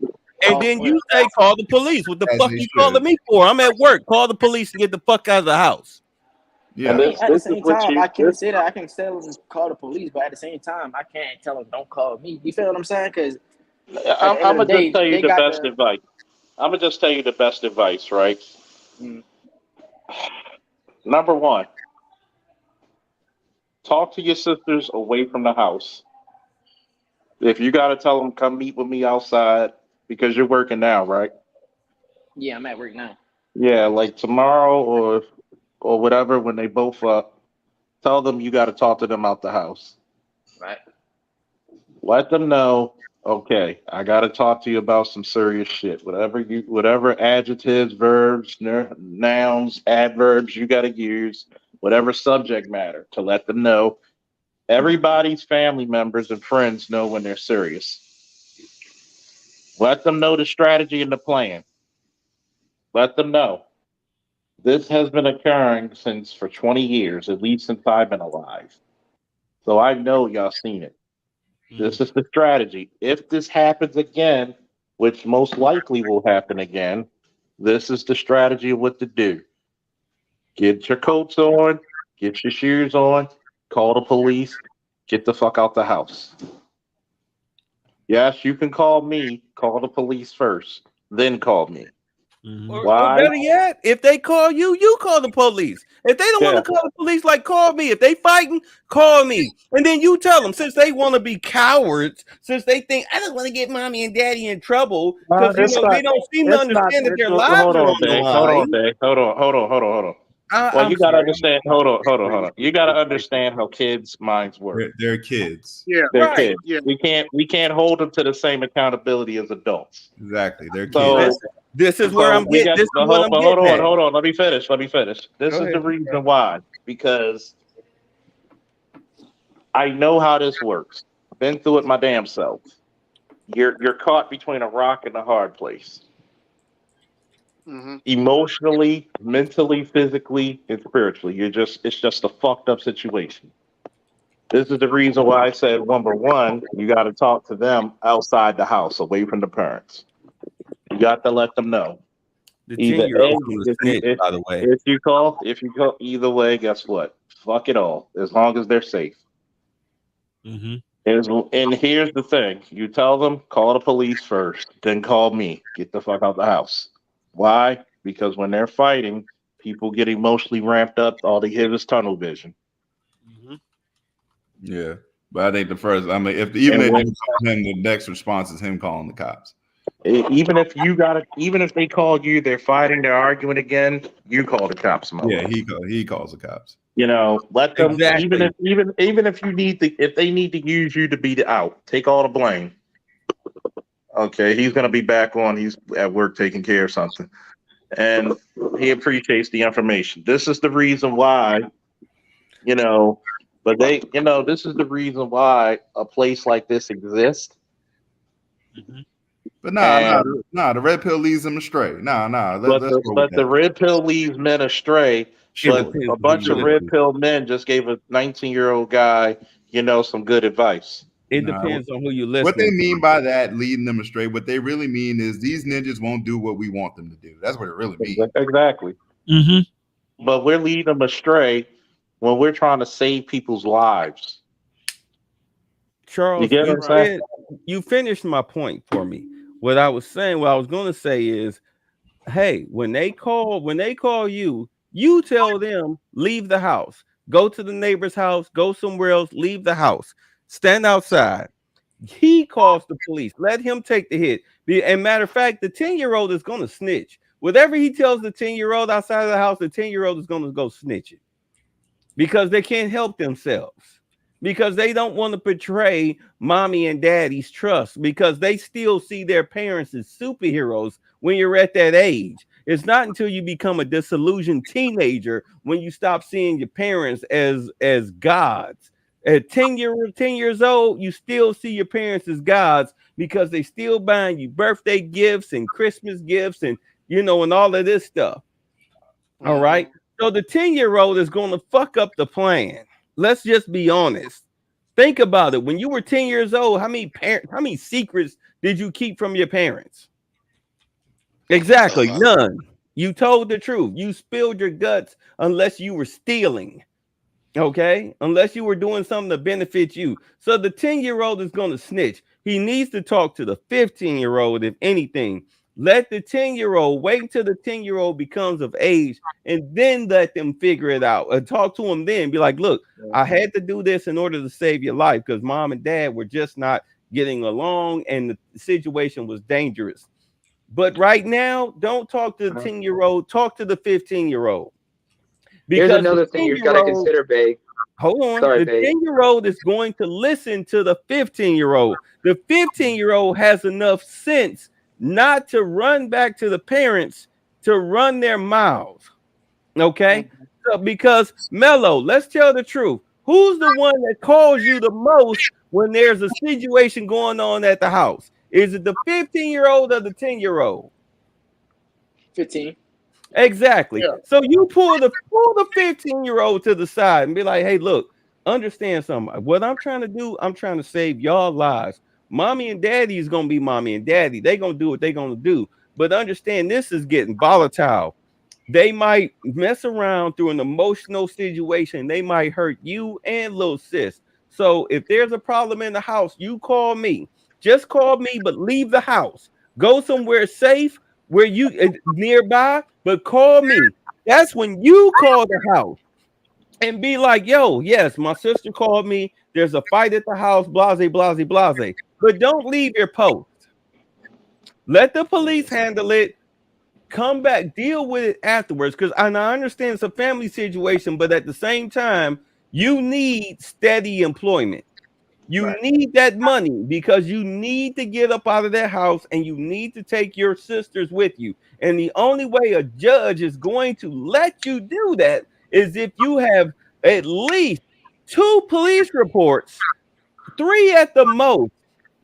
S3: And then you say, call the police. What the
S6: As
S3: fuck
S6: they
S3: you
S6: should.
S3: calling me for? I'm at work. Call the police and get the fuck out of the house.
S6: Yeah.
S7: I mean, at the
S2: This is
S7: same
S2: what
S7: time,
S2: you-
S7: I can
S2: this-
S7: say that I can tell them call the police, but at the same time, I can't tell them don't call me. You feel what I'm saying? Because at the
S2: I'm
S7: end of the
S2: gonna
S7: day,
S2: just tell you
S7: they
S2: the
S7: got
S2: best
S7: the.
S2: advice. I'm gonna just tell you the best advice, right? Number one, talk to your sisters away from the house. If you gotta tell them come meet with me outside because you're working now, right?
S7: Yeah, I'm at work now.
S2: Yeah, like tomorrow or whatever when they both up, tell them you got to talk to them out the house.
S7: Right.
S2: Let them know, okay, I got to talk to you about some serious shit. Whatever adjectives, verbs, nouns, adverbs you got to use, whatever subject matter to let them know. Everybody's family members and friends know when they're serious. Let them know the strategy and the plan. Let them know. This has been occurring since for 20 years, at least since I've been alive. So I know y'all seen it. This is the strategy. If this happens again, which most likely will happen again, this is the strategy of what to do. Get your coats on, get your shoes on, call the police, get the fuck out the house. Yes, you can call me, call the police first, then call me.
S3: Or
S2: Why?
S3: better yet, if they call you, you call the police. If they don't
S2: Yeah.
S3: want to call the police, like call me. If they fighting, call me. And then you tell them, since they want to be cowards, since they think I don't want to get mommy and daddy in trouble, because
S2: It's not-
S3: they don't seem to
S2: it's not-
S3: understand that their
S2: it's-
S3: lives
S2: hold
S3: are
S2: on,
S3: on the
S2: Dave.
S3: line.
S2: Hold on. Well, you gotta understand. Hold on. You gotta understand how kids' minds work.
S6: They're kids.
S8: Yeah.
S2: They're
S3: Right.
S2: kids.
S8: Yeah.
S2: We can't hold them to the same accountability as adults.
S6: Exactly. They're kids.
S2: So
S3: This is where I'm
S2: we
S3: getting.
S2: got-
S3: This is
S2: but
S3: what I'm
S2: hold
S3: getting at.
S2: on. Let me finish. This
S3: Go
S2: is the
S3: ahead.
S2: reason why. Because I know how this works. Been through it my damn self. You're caught between a rock and a hard place.
S8: Mm-hmm.
S2: Emotionally, mentally, physically, and spiritually. It's just a fucked up situation. This is the reason why I said number one, you got to talk to them outside the house, away from the parents. You got to let them know.
S3: The
S2: Either
S3: 10-year-old was snitch, by the way.
S2: if you call either way, guess what? Fuck it all. As long as they're safe. And here's the thing: you tell them call the police first, then call me. Get the fuck out the house. Why? Because when they're fighting, people get emotionally ramped up. All they hear is tunnel vision.
S6: Yeah. But I think the first, I mean, if even if
S2: when-
S6: they call him, the next response is him calling the cops.
S2: Even if they call you, they're fighting, they're arguing again. You call the cops. Mo.
S6: Yeah, he calls the cops.
S2: You know, let them.
S3: Exactly.
S2: Even if if they need to use you to beat it out, take all the blame. Okay, he's gonna be back on. He's at work taking care of something, and he appreciates the information. This is the reason why, you know. But this is the reason why a place like this exists.
S6: But the red pill leads them astray.
S2: But the red pill leads men astray. But a bunch of red pill men just gave a 19-year-old guy, some good advice.
S3: It
S6: No,
S3: depends on who you listen.
S6: what they mean by that, leading them astray, what they really mean is these ninjas won't do what we want them to do. That's what it really means.
S2: Exactly.
S1: Mm-hmm.
S2: But we're leading them astray when we're trying to save people's lives. You
S3: Charles,
S2: get what I'm saying?
S3: you finished my point for me. What I was going to say is, hey, when they call you, you tell them leave the house, go to the neighbor's house, go somewhere else, leave the house, stand outside. He calls the police. Let him take the hit. And matter of fact, the 10-year-old is going to snitch. Whatever he tells the 10-year-old outside of the house, the 10-year-old is going to go snitch it because they can't help themselves, because they don't want to betray mommy and daddy's trust, because they still see their parents as superheroes when you're at that age. It's not until you become a disillusioned teenager when you stop seeing your parents as gods. At 10 years old, you still see your parents as gods because they still buying you birthday gifts and Christmas gifts and and all of this stuff. All right. So the 10-year-old is going to fuck up the plan. Let's just be honest. Think about it. When you were 10 years old, how many secrets did you keep from your parents? Exactly. None. You told the truth. You spilled your guts unless you were stealing. Okay, unless you were doing something to benefit you. So the 10-year-old is going to snitch. He needs to talk to the 15-year-old, if anything. Let the 10-year-old wait till the 10-year-old becomes of age and then let them figure it out. Talk to him then. Be like, look, I had to do this in order to save your life because mom and dad were just not getting along and the situation was dangerous. But right now, don't talk to the 10-year-old, talk to the 15-year-old.
S5: Here's
S3: Because the
S5: another thing you've got to
S3: 10-year-old,
S5: consider, babe.
S3: hold on,
S5: Sorry,
S3: the
S5: babe.
S3: 10-year-old is going to listen to the 15-year-old. The 15-year-old has enough sense not to run back to the parents to run their mouths. Okay? So because Mello, let's tell the truth. Who's the one that calls you the most when there's a situation going on at the house? Is it the 15-year-old or the 10-year-old?
S7: 15.
S3: Exactly.
S2: Yeah.
S3: So you pull the 15-year-old to the side and be like, hey, look, understand something. What I'm trying to do, I'm trying to save y'all lives. Mommy and daddy is gonna be mommy and daddy. They're gonna do what they're gonna do. But understand this is getting volatile. They might mess around through an emotional situation. They might hurt you and little sis. So if there's a problem in the house, you call me. Just call me, but leave the house. Go somewhere safe where you nearby, but call me. That's when you call the house and be like, yo, yes, my sister called me. There's a fight at the house, blase, blase, blase. But don't leave your post. Let the police handle it. Come back, deal with it afterwards. Because I understand it's a family situation, but at the same time, you need steady employment. You need that money because you need to get up out of that house and you need to take your sisters with you. And the only way a judge is going to let you do that is if you have at least 2 police reports, 3 at the most.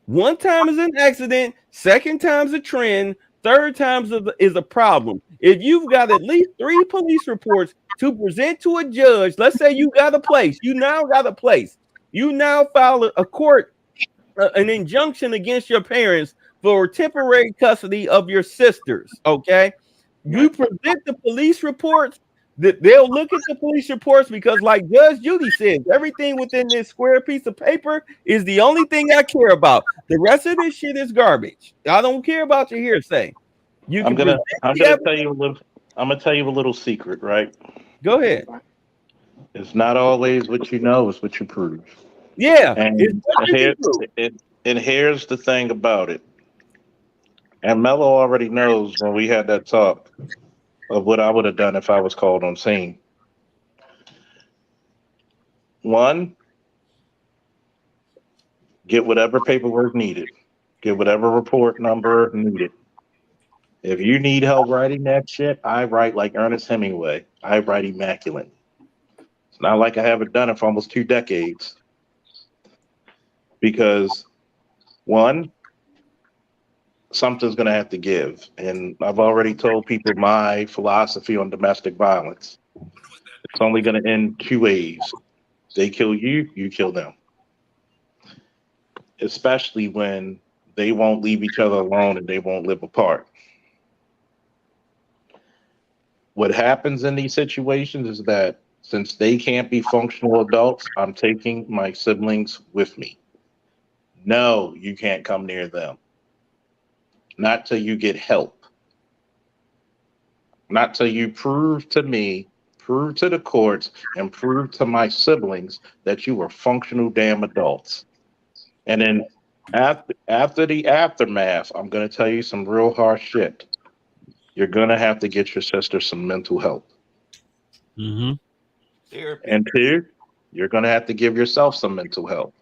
S3: One time is an accident, second time's a trend, third time is a problem. If you've got at least 3 police reports to present to a judge, let's say you got a place, you now got a place. You now file a court, an injunction against your parents for temporary custody of your sisters. Okay. You present the police reports, that they'll look at the police reports because, like Judge Judy says, everything within this square piece of paper is the only thing I care about. The rest of this shit is garbage. I don't care about your hearsay. You
S2: I'm
S3: can
S2: gonna
S3: present
S2: tell you a little. I'm gonna tell you a little secret, right?
S3: Go ahead.
S2: It's not always what you know; it's what you prove.
S3: Yeah, it's
S2: And
S3: what you
S2: here,
S3: can do.
S2: and here's the thing about it. And Mello already knows when we had that talk of what I would have done if I was called on scene. One, get whatever paperwork needed, get whatever report number needed. If you need help writing that shit, I write like Ernest Hemingway. I write immaculate. It's not like I haven't done it for almost 2 decades. Because one, something's going to have to give. And I've already told people my philosophy on domestic violence. It's only going to end 2 ways. They kill you, you kill them. especially when they won't leave each other alone and they won't live apart. What happens in these situations is that since they can't be functional adults, I'm taking my siblings with me. No, you can't come near them. Not till you get help. Not till you prove to me, prove to the courts, and prove to my siblings that you are functional damn adults. And then after the aftermath, I'm going to tell you some real harsh shit. You're going to have to get your sister some mental help.
S1: Mm-hmm.
S3: Therapy.
S2: And two, you're going to have to give yourself some mental help.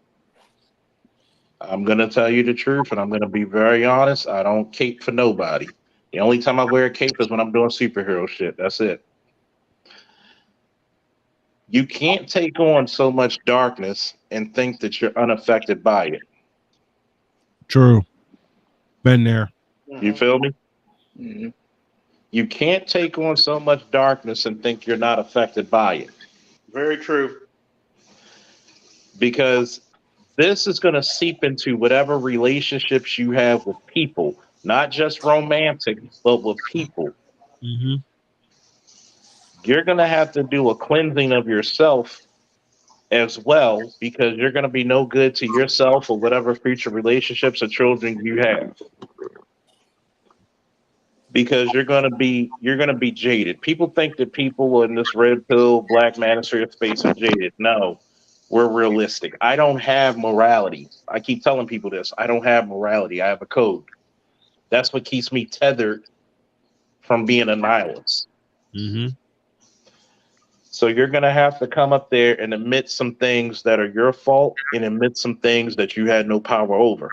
S2: I'm going to tell you the truth, and I'm going to be very honest. I don't cape for nobody. The only time I wear a cape is when I'm doing superhero shit. That's it. You can't take on so much darkness and think that you're unaffected by it.
S1: True. Been there.
S2: You feel me?
S5: Mhm.
S2: You can't take on so much darkness and think you're not affected by it,
S8: Very true.
S2: because this is going to seep into whatever relationships you have with people, not just romantic, but with people.
S1: Mm-hmm.
S2: You're going to have to do a cleansing of yourself as well, because you're going to be no good to yourself or whatever future relationships or children you have, because you're going to be jaded. People think that people in this red pill black manosphere space are jaded. No, we're realistic. I don't have morality. I keep telling people this. I don't have morality. I have a code. That's what keeps me tethered from being a nihilist.
S1: Mm-hmm.
S2: So you're going to have to come up there and admit some things that are your fault and admit some things that you had no power over.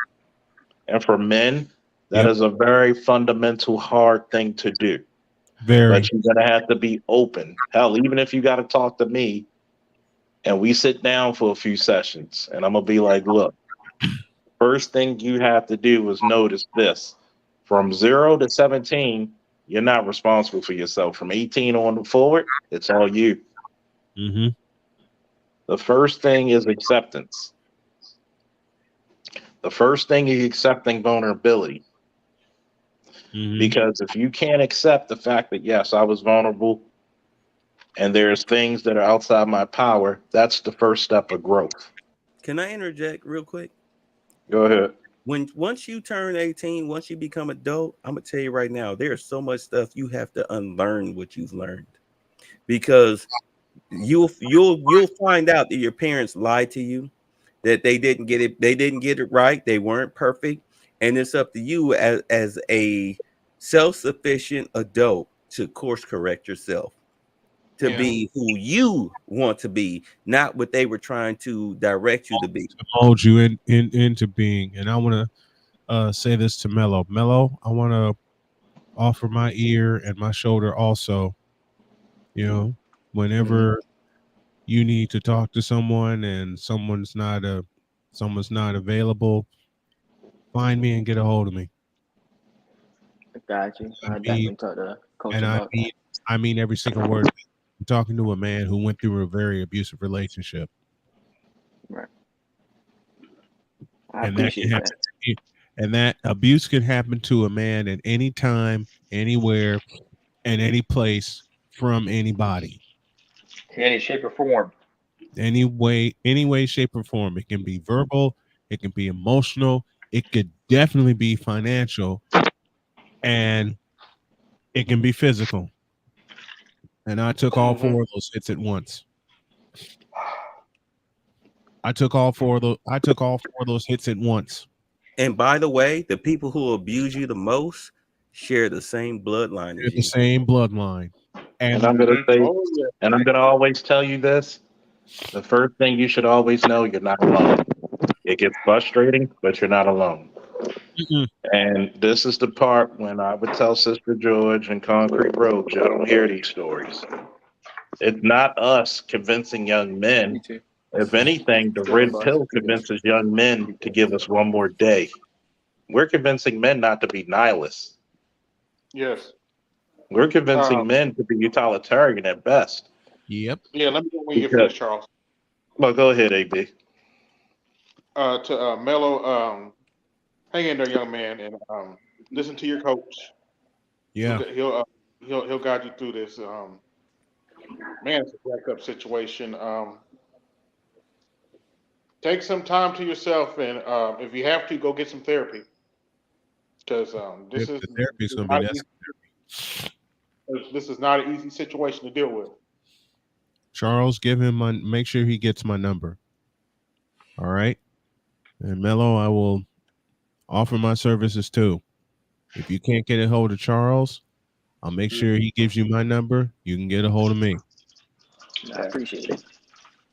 S2: And for men, that
S1: Yep.
S2: is a very fundamental, hard thing to do.
S1: Very.
S2: But you're going to have to be open. Hell, even if you got to talk to me and we sit down for a few sessions and I'm going to be like, look, first thing you have to do is notice this. From 0 to 17, you're not responsible for yourself. From 18 on forward, it's all you.
S1: Mm-hmm.
S2: The first thing is acceptance. The first thing is accepting vulnerability.
S1: Mm-hmm.
S2: Because if you can't accept the fact that, yes, I was vulnerable and there's things that are outside my power, that's the first step of growth.
S3: Can I interject real quick?
S2: Go ahead.
S3: Once you turn 18, once you become adult, I'm gonna tell you right now, there's so much stuff you have to unlearn what you've learned, because you'll find out that your parents lied to you, that they didn't get it right, they weren't perfect, and it's up to you as a self-sufficient adult to course correct yourself, to
S8: Yeah.
S3: be who you want to be, not what they were trying to direct you to be.
S1: To mold you into being. And I want to say this to Mello. Mello, I want to offer my ear and my shoulder also. You know, whenever you need to talk to someone and someone's not available, find me and get a hold of me.
S7: I got you.
S1: I
S7: I
S1: mean,
S7: definitely talk to coach
S1: and
S7: about that.
S1: I mean every single word. I'm talking to a man who went through a very abusive relationship,
S7: Right. I
S1: and that can
S7: appreciate
S1: happen.
S7: that.
S1: And that abuse can happen to a man at any time, anywhere, and any place from anybody.
S5: In any shape or form.
S1: Any way, shape, or form. It can be verbal, it can be emotional, it could definitely be financial, and it can be physical. And I took all four of those hits at once. I took all four of those hits at once.
S3: And by the way, the people who abuse you the most share the same bloodline
S1: They're
S3: as
S1: the
S3: you.
S1: same bloodline.
S2: And
S1: And
S2: I'm going to say,
S8: Oh yeah.
S2: and I'm going to always tell you this. The first thing you should always know, you're not alone. It gets frustrating, but you're not alone.
S1: mm-mm,
S2: And this is the part when I would tell Sister George and Concrete Road, y'all don't hear these stories. It's not us convincing young
S7: Me
S2: men.
S7: too.
S2: If anything, the
S7: Still my
S2: red
S7: boss.
S2: pill convinces young men to give us one more day. We're convincing men not to be nihilists.
S8: Yes.
S2: We're convincing men to be utilitarian at best.
S1: yep.
S8: Yeah. Let me know when you get
S2: Because,
S8: finished, Charles.
S2: well, go ahead, AB.
S8: to Mello, hang in there, young man, and listen to your coach.
S1: Yeah.
S8: He'll guide you through this. Man, it's a jacked up situation. Take some time to yourself, and if you have to, go get some therapy, because
S1: The therapy is going to be necessary.
S8: this is not an easy situation to deal with.
S1: Charles, make sure he gets my number. All right. And Mello, I will offer my services too. If you can't get a hold of Charles, I'll make sure he gives you my number. You can get a hold of me.
S7: I appreciate it.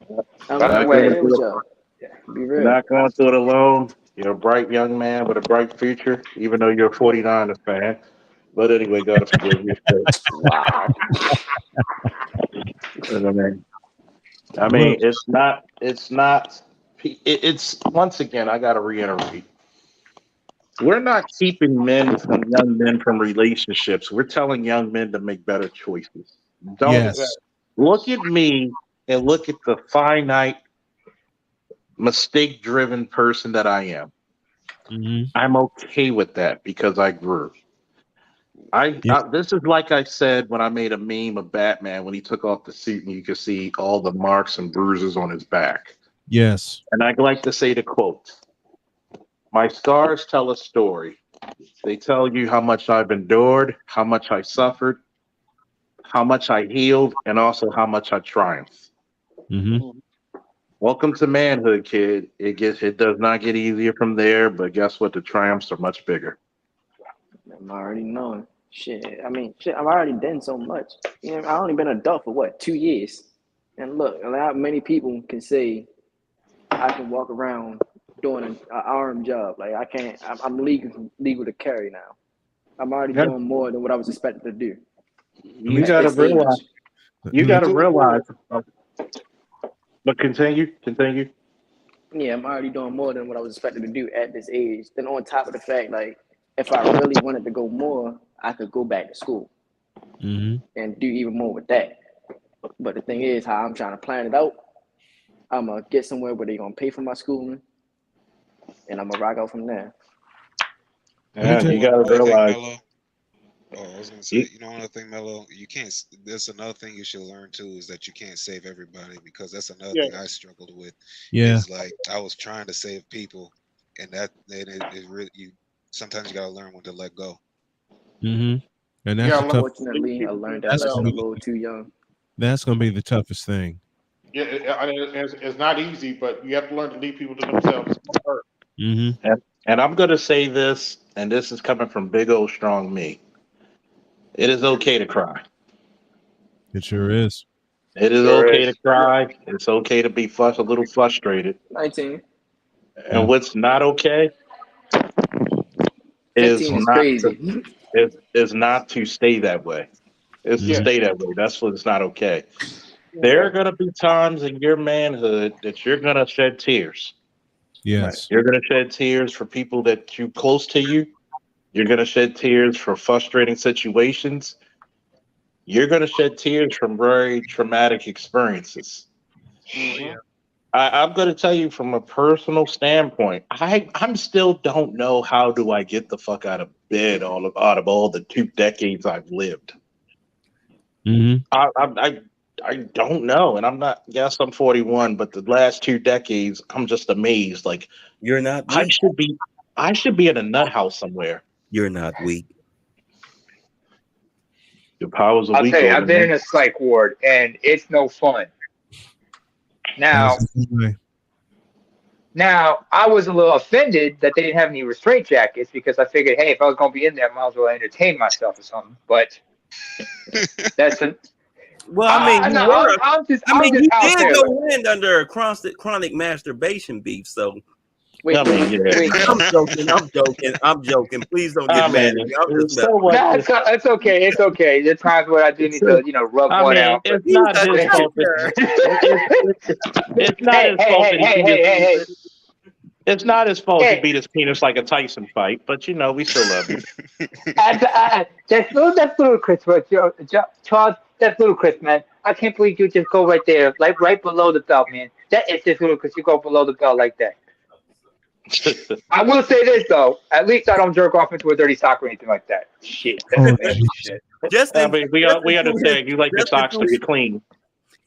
S2: Not
S7: I'm
S2: going
S7: right there with
S2: through
S7: y'all. Be
S2: You're
S7: real.
S2: not going through it alone. You're a bright young man with a bright future, even though you're a 49ers fan. But anyway, God forgive you.
S7: Wow.
S2: I mean, it's not. It's once again. I got to reiterate. We're not keeping young men from relationships. We're telling young men to make better choices. Don't
S1: Yes.
S2: look at me and look at the finite, mistake-driven person that I am.
S1: Mm-hmm.
S2: I'm okay with that because I grew. This is like I said when I made a meme of Batman when he took off the suit and you could see all the marks and bruises on his back.
S1: Yes.
S2: And I like to say the quote, "My scars tell a story. They tell you how much I've endured, how much I suffered, how much I healed, and also how much I triumphed."
S1: Mm-hmm.
S2: Welcome to manhood, kid. It does not get easier from there, but guess what? The triumphs are much bigger.
S7: I'm already knowing. Shit. I mean, shit, I've already done so much. You know, I've only been an adult for what, 2 years? And look, not many people can say I can walk around doing an armed job. Like I can't. I'm legal to carry now. I'm already
S2: Yeah.
S7: doing more than what I was expected to do
S2: You
S7: at
S2: got to
S7: this
S2: realize.
S7: age.
S2: You got to realize. But continue.
S7: Yeah, I'm already doing more than what I was expected to do at this age. Then on top of the fact, like if I really wanted to go more, I could go back to school
S1: Mm-hmm.
S7: and do even more with that. But the thing is, how I'm trying to plan it out, I'm gonna get somewhere where they're gonna pay for my schooling, and I'm gonna rock out from there.
S2: Yeah,
S1: tell
S2: you
S1: you-
S2: got to
S9: Another thing,
S2: realize.
S9: Mello. Oh, I was gonna say, another thing, Mello, you can't. That's another thing you should learn too is that you can't save everybody because that's another
S8: Yeah.
S9: thing I struggled with.
S1: Yeah.
S9: Is like I was trying to save people, and it really sometimes you gotta learn when to let go.
S1: Mm-hmm. And
S8: Yeah,
S1: that's the tough.
S7: Unfortunately, I learned that
S1: That's
S7: lesson
S1: gonna
S7: a
S1: be,
S7: little too young.
S1: that's gonna be the toughest thing.
S8: Yeah, it's not easy, but you have to learn to leave people to themselves.
S1: Mm-hmm.
S2: And I'm going to say this, and this is coming from big old strong me. It is okay to cry.
S1: It sure is.
S2: It is
S5: Sure
S2: okay
S5: is.
S2: to cry. It's okay to be a little frustrated.
S7: 19,
S2: And what's not okay is
S7: 15 is
S2: not to,
S7: crazy.
S2: is not to stay that way. It's to
S1: Mhm.
S2: stay that way. That's what's not okay. There are going to be times in your manhood that you're going to shed tears.
S1: Yes.
S2: You're going to shed tears for people that you close to you. You're going to shed tears for frustrating situations. You're going to shed tears from very traumatic experiences.
S9: Oh yeah.
S2: I'm going to tell you from a personal standpoint. I'm still don't know how do I get the fuck out of bed out of all the 2 decades I've lived.
S1: Mm-hmm.
S2: I don't know, and I'm not. Yes, I'm 41, but the last 2 decades, I'm just amazed. Like
S3: You're not
S2: I
S3: weak.
S2: should be in a nut house somewhere.
S3: You're not weak.
S2: The powers of
S5: I'll
S2: weak
S5: tell you,
S2: over
S5: I've been
S2: me.
S5: in a psych ward and it's no fun. Now, I was a little offended that they didn't have any restraint jackets because I figured, hey, if I was going to be in there, I might as well entertain myself or something. But that's an.
S3: Well, I mean, you
S5: No,
S3: were.
S5: I'm just
S3: You
S5: out
S3: did
S5: there.
S3: go in under a chronic masturbation beef. So
S7: Wait,
S2: I mean, yeah.
S7: wait.
S3: I'm joking. Please don't
S2: I
S3: get mad at
S2: mean,
S3: me. I'm just
S2: so what?
S5: No, it's okay. It's okay. There's times where I do need to, rub
S2: I
S5: one
S2: mean,
S5: out. But
S2: it's not his fault. It's not his fault that he beat his. It's not his fault he beat his penis like a Tyson fight, but we still love you.
S5: That's ludicrous, Charles. That's ludicrous, man. I can't believe you just go right there, like right below the belt, man. That is just ludicrous. You go below the belt like that. I will say this though. At least I don't jerk off into a dirty sock or anything like that. Shit. That's
S1: Oh,
S5: nasty shit.
S2: I mean, we understand you like your socks to be clean.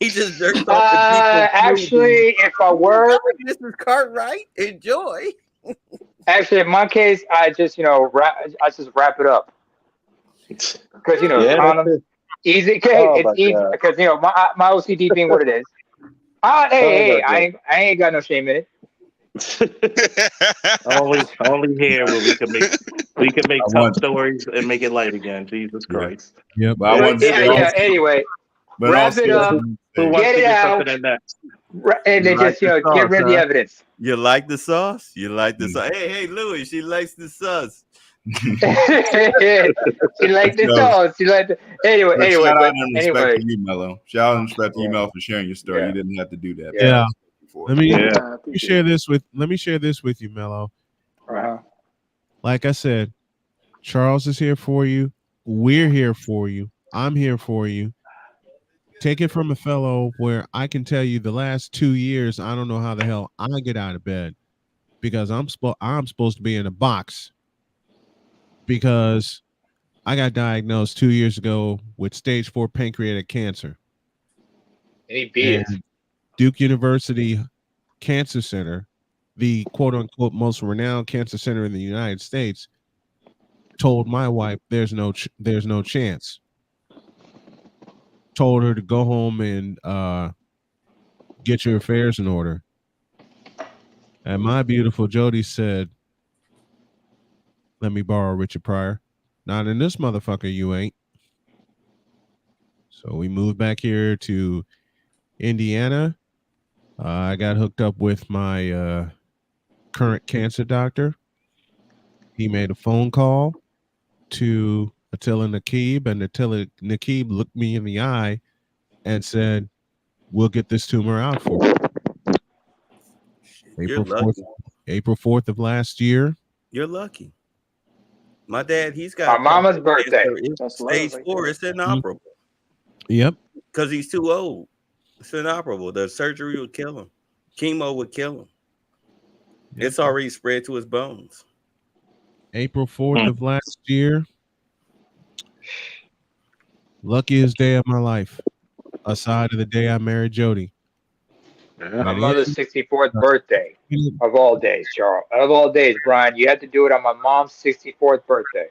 S3: He just jerks off the people's
S5: Actually, if I were,
S3: Mrs. Cartwright, enjoy.
S5: actually in my case, I just I just wrap it up because
S2: Yeah, that's
S5: condoms
S2: it.
S5: easy.
S2: Oh
S5: It's
S2: my
S5: easy
S2: God.
S5: because my OCD being what it is.
S2: Oh
S5: Hey,
S2: my God.
S5: I ain't got no shame in it.
S2: only here where we can make
S6: I
S2: tough
S6: want,
S2: stories and make it light again. Jesus
S6: yeah,
S2: Christ.
S1: yep.
S6: but I want to
S5: Yeah,
S6: say
S5: yeah.
S6: also,
S5: Anyway,
S6: but
S5: wrap it
S6: also,
S5: up,
S2: Who wants
S5: get
S2: to
S5: it
S2: get something
S5: out,
S2: in that?
S5: and
S3: You
S5: then
S3: like
S5: just
S3: the
S5: get
S3: sauce,
S5: rid of the
S3: huh?
S5: evidence.
S3: You like the sauce? You like the sauce? Hey, Louis, she likes the sauce.
S5: She liked the
S6: So,
S5: sauce. She liked the
S6: but shout out
S5: but
S6: and respect
S5: anyway,
S6: to you, Mello. Shout out and respect to you,
S5: yeah,
S6: Mel, for sharing your story.
S5: yeah,
S6: You didn't have to do that.
S5: yeah.
S1: Yeah.
S6: Before.
S1: Let me
S2: Yeah.
S7: I
S1: let me
S7: appreciate
S1: share
S7: it.
S1: this with you, Mello.
S5: Uh-huh.
S1: Like I said, Charles is here for you. We're here for you. I'm here for you. Take it from a fellow where I can tell you the last 2 years, I don't know how the hell I get out of bed because I'm supposed to be in a box because I got diagnosed 2 years ago with stage 4 pancreatic cancer.
S5: And he beat us.
S1: And Duke University Cancer Center, the quote unquote most renowned cancer center in the United States, told my wife there's no chance. Told her to go home and get your affairs in order. And my beautiful Jody said, "Let me borrow Richard Pryor." Not in this motherfucker, you ain't. So we moved back here to Indiana. I got hooked up with my current cancer doctor. He made a phone call to Attila Nakib, and Attila Nakib looked me in the eye and said, "We'll get this tumor out for you."
S3: You're
S1: April 4th,
S3: lucky.
S1: April 4th of last year.
S3: You're lucky. My dad, he's
S5: My
S3: got
S5: mama's birthday.
S3: cancer. It's
S7: That's love
S3: stage
S7: right
S3: 4.
S7: there.
S3: It's inoperable
S1: Yep.
S3: because he's too old. It's inoperable. The surgery would kill him. Chemo would kill him.
S1: Yep.
S3: It's already spread to his bones.
S1: April 4th of last year. Luckiest day of my life, aside of the day I married Jody.
S2: Yeah.
S5: My
S1: Went
S5: mother's
S1: in,
S5: 64th birthday of all days, Charles. Of all days, Brian. You had to do it on my mom's 64th birthday.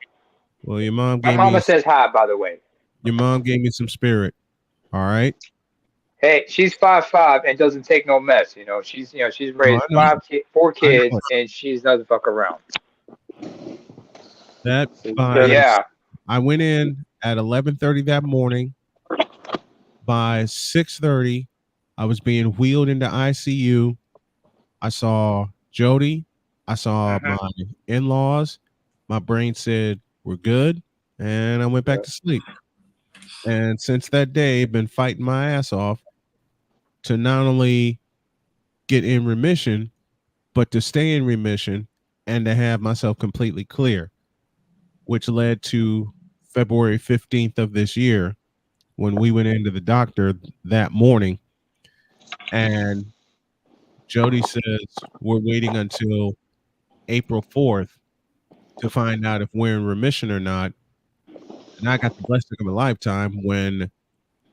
S1: well, your mom
S5: My
S1: gave me
S5: mama says hi, by the way.
S1: some spirit. All right.
S5: Hey, she's 5'5" and doesn't take no mess. She's she's
S1: Oh, I
S5: raised
S1: know.
S5: four
S1: I know
S5: kids,
S1: it.
S5: and she's doesn't fuck around.
S1: That
S2: Yeah.
S5: Yeah.
S1: I went in at 11:30 that morning. By 6:30, I was being wheeled into ICU. I saw Jody. I saw
S5: Uh-huh.
S1: my in-laws. My brain said, "We're good." And I went back to sleep. And since that day, been fighting my ass off to not only get in remission, but to stay in remission and to have myself completely clear, which led to February 15th of this year when we went into the doctor that morning. And Jody says we're waiting until April 4th to find out if we're in remission or not. And I got the blessing of a lifetime when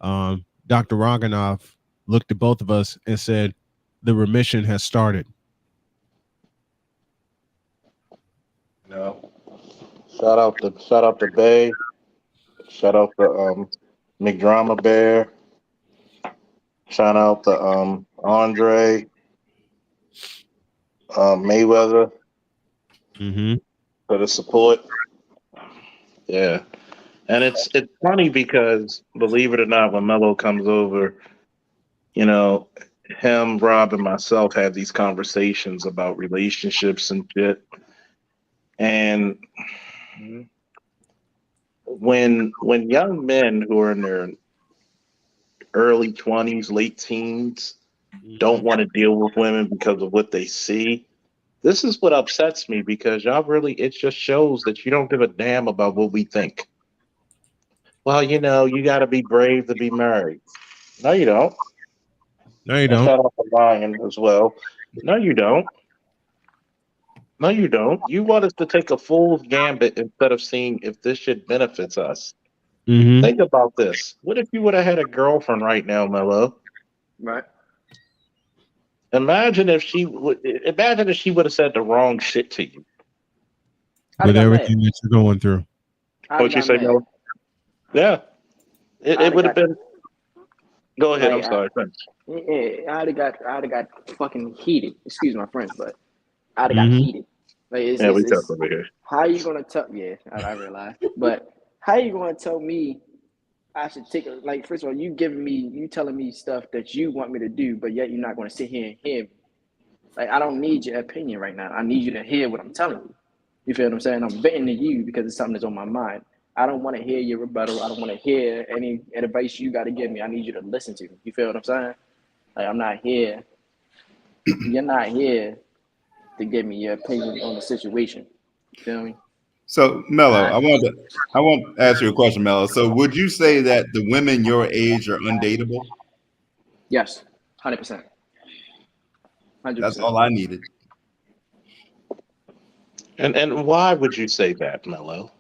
S1: Dr. Roganov looked at both of us and said, the remission has started.
S2: No. Shout out to Bay. Shout out to McDrama Bear. Shout out to Andre Mayweather
S1: Mm-hmm.
S2: for the support. Yeah. And it's funny because believe it or not, when Mello comes over, him, Rob, and myself have these conversations about relationships and shit. And when young men who are in their early 20s, late teens, don't want to deal with women because of what they see, this is what upsets me because y'all really, it just shows that you don't give a damn about what we think. Well, you got to be brave to be married. No, you don't.
S1: No, you
S2: And
S1: don't.
S2: shout out to Ryan as well. No, you don't. No, you don't. You want us to take a fool's gambit instead of seeing if this shit benefits us.
S1: Mm-hmm.
S2: Think about this. What if you would have had a girlfriend right now, Mello?
S7: Right.
S2: Imagine if she would. Imagine if she would have said the wrong shit to you.
S7: I'd have
S1: With
S7: got mad.
S1: everything that you're going through.
S7: I'd have
S2: What you
S7: got
S2: say,
S7: mad.
S2: Mello? Yeah,
S7: I'd
S2: it
S7: have
S2: would have
S7: got
S2: been. Go ahead. I'm
S7: like
S2: sorry. Finish.
S7: I'd have got fucking heated. Excuse my French, but I'd have got
S1: Mm-hmm.
S7: heated. Like
S2: Yeah, we tough
S7: it's
S2: over here.
S7: how you gonna tell? Yeah, I realize. But how you gonna tell me I should take like first of all, you telling me stuff that you want me to do, but yet you're not gonna sit here and hear me. Like I don't need your opinion right now. I need you to hear what I'm telling you. You feel what I'm saying? I'm venting to you because it's something that's on my mind. I don't want to hear your rebuttal. I don't want to hear any advice you got to give me. I need you to listen to me. You feel what I'm saying? Like I'm not here. You're not here to give me your opinion on the situation. You feel me?
S6: So Mello,
S7: I,
S6: I want to ask you a question, Mello. So would you say that the women your age are undateable?
S7: yes, 100%.
S6: That's
S7: 100%.
S6: all I needed.
S2: And why would you say that, Mello?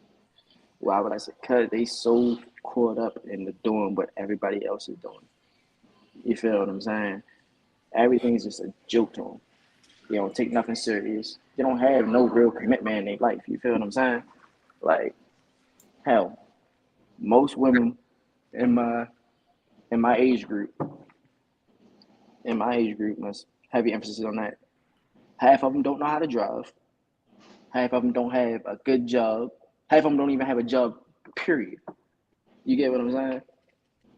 S7: Why would I say? Because they so caught up in the doing what everybody else is doing. You feel what I'm saying? Everything's just a joke to them. They don't take nothing serious. They don't have no real commitment in their life. You feel what I'm saying? Like, hell, most women in my age group, must heavy emphasis on that. Half of them don't know how to drive. Half of them don't have a good job. Half of them don't even have a job. Period. You get what I'm saying?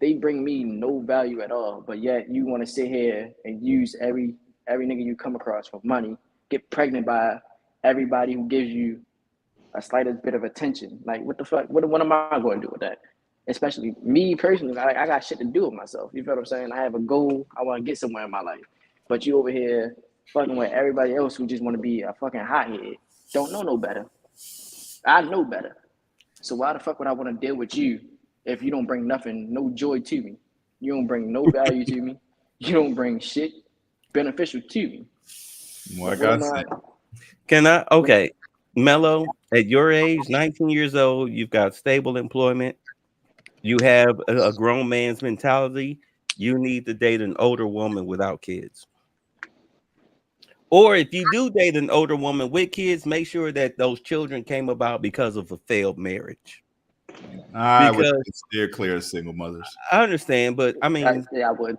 S7: They bring me no value at all, but yet you want to sit here and use every nigga you come across for money, get pregnant by everybody who gives you a slightest bit of attention. Like, what the fuck? What am I going to do with that? Especially me personally, I got shit to do with myself. You feel what I'm saying? I have a goal. I want to get somewhere in my life. But you over here fucking with everybody else who just want to be a fucking hothead. Don't know no better. I know better. So why the fuck would I want to deal with you if you don't bring nothing, no joy to me? You don't bring no value to me. You don't bring shit beneficial to me.
S6: Like
S7: What
S6: I
S7: am I?
S6: said,
S3: Can I? Okay, Mello, at your age, 19 years old, you've got stable employment. You have a grown man's mentality. You need to date an older woman without kids. Or if you do date an older woman with kids, make sure that those children came about because of a failed marriage.
S6: I would
S3: Because
S6: steer clear of single mothers.
S3: I understand, but I mean,
S7: Yeah, I would.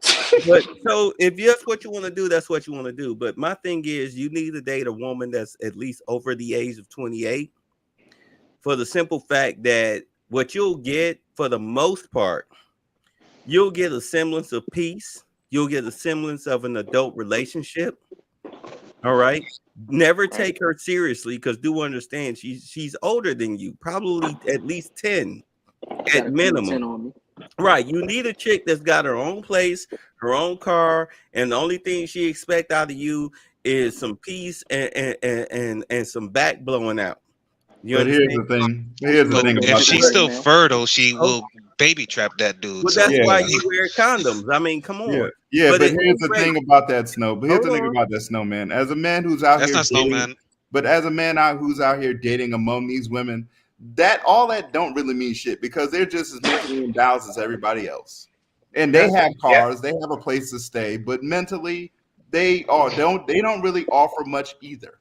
S3: but so if that's what you want to do, that's what you want to do. But my thing is, you need to date a woman that's at least over the age of 28, for the simple fact that what you'll get for the most part, you'll get a semblance of peace. You'll get a semblance of an adult relationship. All right. Never take her seriously because do understand she's older than you, probably at least 10
S7: Got
S3: at
S7: a cool 10
S3: minimum.
S7: on me.
S3: Right. You need a chick that's got her own place, her own car, and the only thing she expect out of you is some peace and some back blowing out. You
S6: But here's
S3: understand?
S6: the thing. Here's the
S9: But
S6: thing
S9: if
S6: about
S9: she's
S6: this.
S9: still fertile, she will baby trap that dude.
S3: Well,
S9: So
S3: that's why
S6: Yeah,
S3: you wear condoms. I mean, come
S6: yeah,
S3: on.
S6: yeah.
S3: But
S6: But
S3: at
S6: here's
S3: any
S6: the
S3: rate,
S6: thing about that snow. But here's
S3: hold
S6: the thing
S3: on.
S6: about that snowman. As a man who's out
S9: that's
S6: here
S9: not
S6: dating,
S9: snowman.
S6: but as a man who's out here dating among these women, that all that don't really mean shit because they're just as mentally imbalanced as everybody else. And they
S3: That's
S6: have
S5: Yeah.
S6: cars, they have a place to stay, but mentally they don't really offer much either.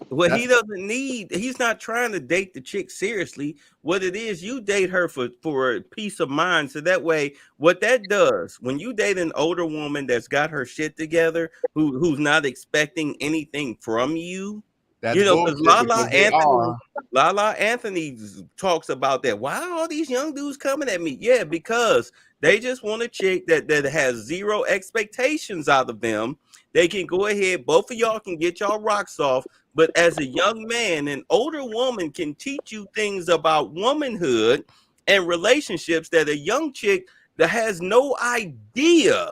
S3: what
S6: That's
S3: he doesn't need. He's not trying to date the chick seriously. What it is, you date her for peace of mind. So that way, what that does when you date an older woman that's got her shit together, who's not expecting anything from you,
S6: that's
S3: you know, because
S6: bullshit because they are.
S3: Lala Anthony talks about that. Why are all these young dudes coming at me? Yeah, because they just want a chick that has zero expectations out of them. They can go ahead, both of y'all can get y'all rocks off. But as a young man, an older woman can teach you things about womanhood and relationships that a young chick that has no idea.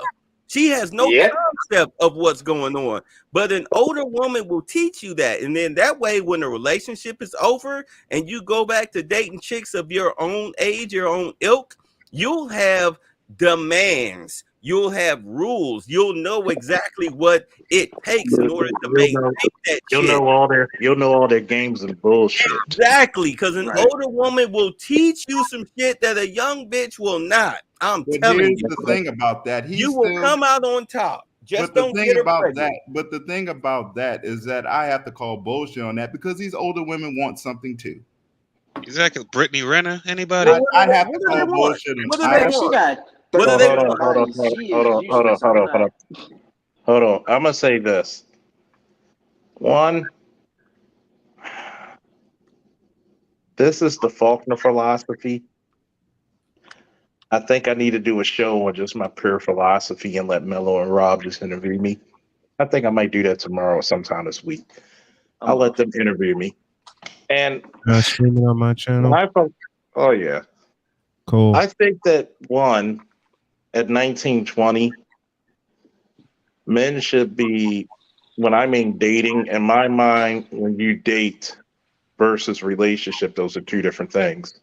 S3: She has no
S5: Yeah.
S3: concept of what's going on. But an older woman will teach you that. And then that way, when the relationship is over and you go back to dating chicks of your own age, your own ilk, you'll have demands. You'll have rules. You'll know exactly what it takes in order to maintain that
S2: You'll
S3: shit.
S2: know all their games and bullshit.
S3: Exactly, because an
S7: Right.
S3: older woman will teach you some shit that a young bitch will not. I'm
S6: But
S3: telling
S6: here's
S3: you,
S6: the thing about that.
S3: you will come out on top. Just don't get her pregnant.
S6: But the thing about that is that I have to call bullshit on that because these older women want something too.
S9: Exactly. Brittany Renner, anybody?
S6: I'd have to
S3: What do
S6: call
S3: they want?
S6: bullshit on.
S3: What do
S6: I
S3: they
S6: have
S7: If she
S3: want?
S7: got
S3: What do
S7: 30
S3: they
S7: years
S3: want?
S7: bodies, she is useless. I'm not.
S2: Hold on. I'm gonna say this. One, this is the Faulkner philosophy. I think I need to do a show on just my pure philosophy and let Mello and Rob just interview me. I think I might do that tomorrow or sometime this week. I'll let them interview me. And
S1: Streaming on my channel.
S2: oh yeah,
S1: Cool.
S2: I think that one at 19, 20, men should be, when I mean dating, in my mind, when you date versus relationship, those are two different things.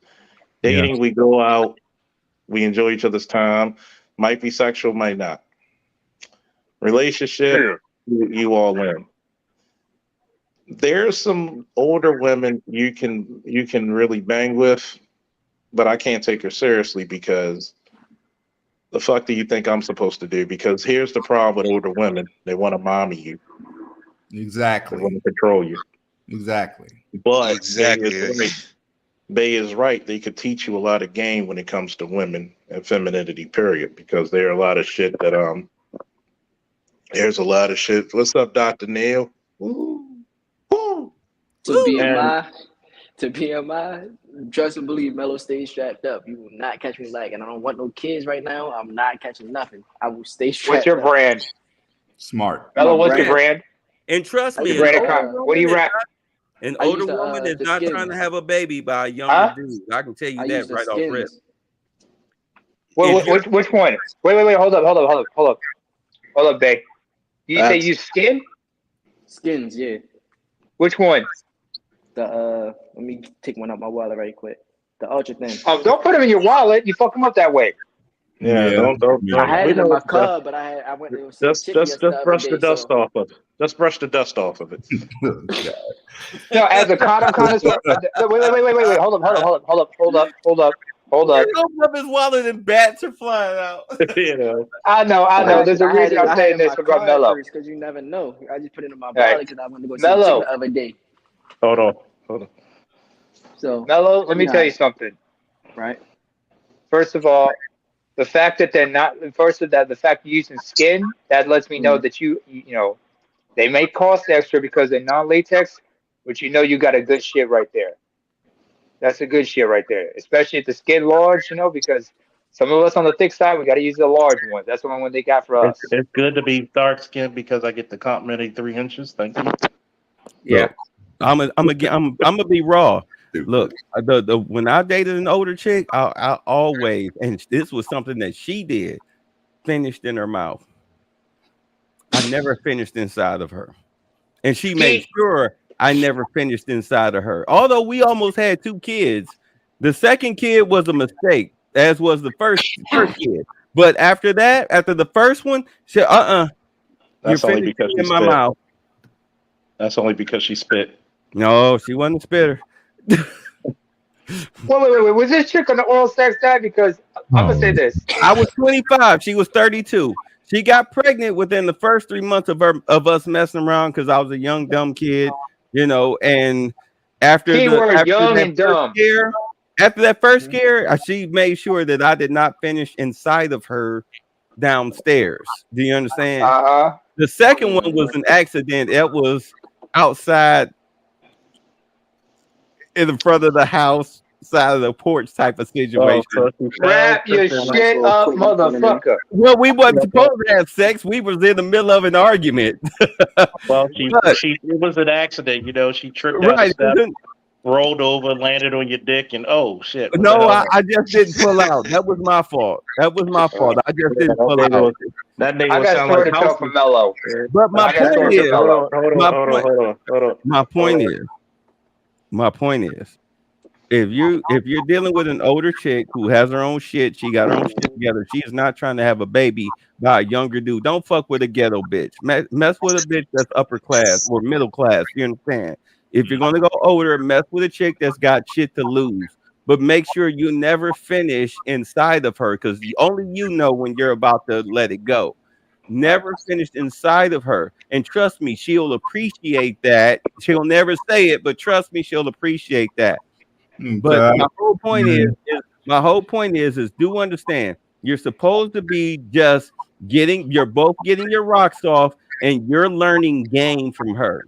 S2: Dating, we go out, we enjoy each other's time, might be sexual, might not. Relationship, you all in. There's some older women you can really bang with, but I can't take her seriously because the fuck do you think I'm supposed to do? Because here's the problem with older women: they want to mommy you, they
S6: Exactly.
S2: want to control you.
S6: Exactly.
S2: But
S9: Exactly.
S2: Bay is right. They could teach you a lot of game when it comes to women and femininity. Period. Because there are a lot of shit that There's a lot of shit. What's up, Dr. Neil? Woo. Woo.
S7: To be in
S2: And
S7: my, trust and believe, Mello stays strapped up. You will not catch me lagging. I don't want no kids right now. I'm not catching nothing. I will stay strapped
S5: What's your
S7: up.
S5: brand?
S6: Smart.
S5: Mello,
S7: My
S5: what's your brand?
S3: And trust me,
S7: Your
S3: an
S7: brand of
S3: older
S7: con-
S5: What do you
S3: woman is
S5: rap?
S3: An
S7: I
S3: older
S7: use the,
S3: woman is
S7: the
S3: not trying
S7: Skins.
S3: to have a baby by a younger
S5: Huh?
S3: dude. I can tell you
S7: I
S3: that
S7: use the
S3: right off rip.
S7: Skins.
S3: If you're
S5: Which one? Wait, hold up, Bay. You say
S2: That's-
S5: you skin?
S7: Skins, yeah.
S5: Which one?
S7: The let me take one out my wallet right quick. The ultra thin.
S5: Don't put them in your wallet. You fuck them up that way.
S2: yeah, don't.
S7: I had
S2: We
S7: it
S2: know
S7: in my
S2: what's best.
S7: car, but I went to see
S2: Just
S7: Chippy the other
S2: brush
S7: day.
S2: the dust
S7: So
S2: off of it. Just brush the dust off of it.
S5: No, as a condom connoisseur. Wait. Hold up.
S3: you open up his wallet and bats are flying out.
S2: You know.
S5: I know. There's a
S7: I had
S5: reason
S7: it.
S5: I'm
S7: I had it
S5: saying
S7: in
S5: this
S7: my
S5: about
S7: car at
S5: Mello.
S7: first because you never know. I just put it in my
S5: right.
S7: wallet because I wanted to go see Chippy
S5: Mello.
S7: the other day.
S2: Hold on.
S7: So
S5: Mello, let me tell you something.
S7: right.
S5: First of all, the fact that they're not the fact you're using skin, that lets me know that you know, they may cost extra because they're non-latex, but you know you got a good shit right there. That's a good shit right there. Especially if the skin large, because some of us on the thick side, we got to use the large ones. That's the one they got for us.
S2: It's good to be dark skinned because I get the complimentary 3 inches. Thank you.
S5: Yeah.
S3: Look, I'm gonna be raw. Look, the when I dated an older chick, I always, and this was something that she did, finished in her mouth. I never finished inside of her, and she made sure I never finished inside of her. Although we almost had 2 kids, the second kid was a mistake, as was the first kid. But after that, after the first one, she you're
S2: That's only
S3: finished
S2: because she
S3: in my
S2: spit.
S3: mouth.
S2: That's only because she spit.
S3: No, she wasn't a spitter.
S5: Wait. Was this chick on the oral sex diet? Because I'm gonna say this.
S3: I was 25. She was 32. She got pregnant within the first 3 months of us messing around because I was a young dumb kid, and after
S5: young and dumb.
S3: after that first scare, she made sure that I did not finish inside of her downstairs. Do you understand? The second one was an accident. It was outside in the front of the house, side of the porch type of situation.
S5: Wrap your shit up, motherfucker.
S3: Well, we wasn't supposed to have sex. We was in the middle of an argument.
S2: Well, it was an accident. She tripped down the step, rolled over, landed on your dick, and oh shit.
S3: No, I just didn't pull out. That was my fault. I just didn't pull out.
S2: That nigga
S5: I
S2: was
S5: got
S2: sound
S5: story
S2: like
S5: to tell from Mello.
S3: But my point is,
S2: hold on.
S3: my point is, if you're dealing with an older chick who has her own shit, she got her own shit together. She is not trying to have a baby by a younger dude. Don't fuck with a ghetto bitch. Mess with a bitch that's upper class or middle class. You understand? If you're gonna go older, mess with a chick that's got shit to lose. But make sure you never finish inside of her, because only you know when you're about to let it go. Never finished inside of her. And trust me, she'll appreciate that. She'll never say it, but trust me, she'll appreciate that. But
S6: Okay.
S3: my whole point is do understand you're supposed to be just you're both getting your rocks off and you're learning game from her.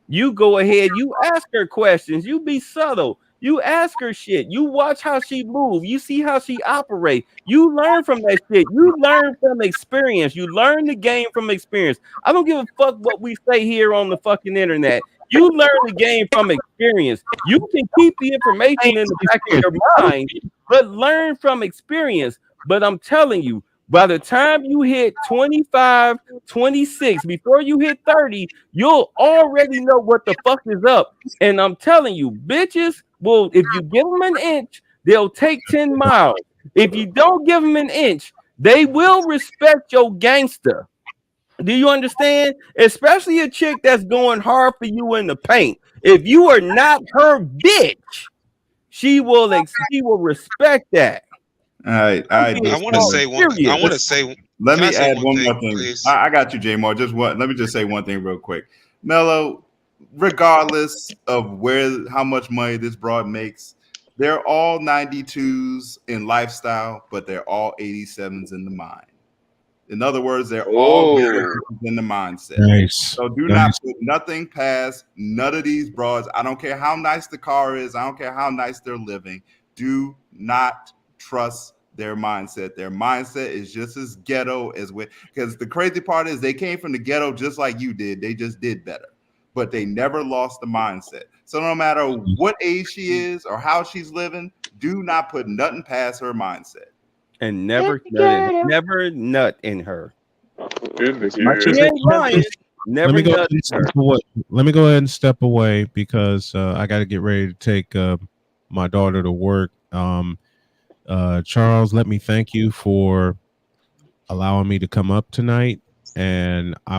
S3: You go ahead, you ask her questions, you be subtle, you ask her shit, you watch how she move, you see how she operate, you learn from that shit, you learn from experience, you learn the game from experience. I don't give a fuck what we say here on the fucking internet. You learn the game from experience. You can keep the information in the back of your mind, but learn from experience. But I'm telling you, by the time you hit 25, 26, before you hit 30, you'll already know what the fuck is up. And I'm telling you, bitches will, if you give them an inch, they'll take 10 miles. If you don't give them an inch, they will respect your gangster. Do you understand? Especially a chick that's going hard for you in the paint. If you are not her bitch, she will respect that.
S6: All right.
S3: I'm being
S9: I want to say one. I
S3: serious.
S9: want to say.
S6: Let
S9: Can I
S6: me
S9: say
S6: add
S9: one
S6: one
S9: thing,
S6: more thing.
S9: please?
S6: I got you, J Mar. Just one. Let me just say one thing real quick. Mello, regardless of how much money this broad makes, they're all 92s in lifestyle, but they're all 87s in the mind. In other words, they're all in the mindset.
S1: Nice.
S6: So do not put nothing past none of these broads. I don't care how nice the car is. I don't care how nice they're living. Do not trust their mindset. Their mindset is just as ghetto as because the crazy part is they came from the ghetto just like you did. They just did better, but they never lost the mindset. So no matter what age she is or how she's living, do not put nothing past her mindset.
S3: And never nut in her.
S1: Much as
S3: She ain't lying.
S1: let
S3: Never
S1: me go ahead
S3: nut
S1: and
S3: in her.
S1: step away. Let me go ahead and step away because I got to get ready to take my daughter to work. Charles, let me thank you for allowing me to come up tonight, and I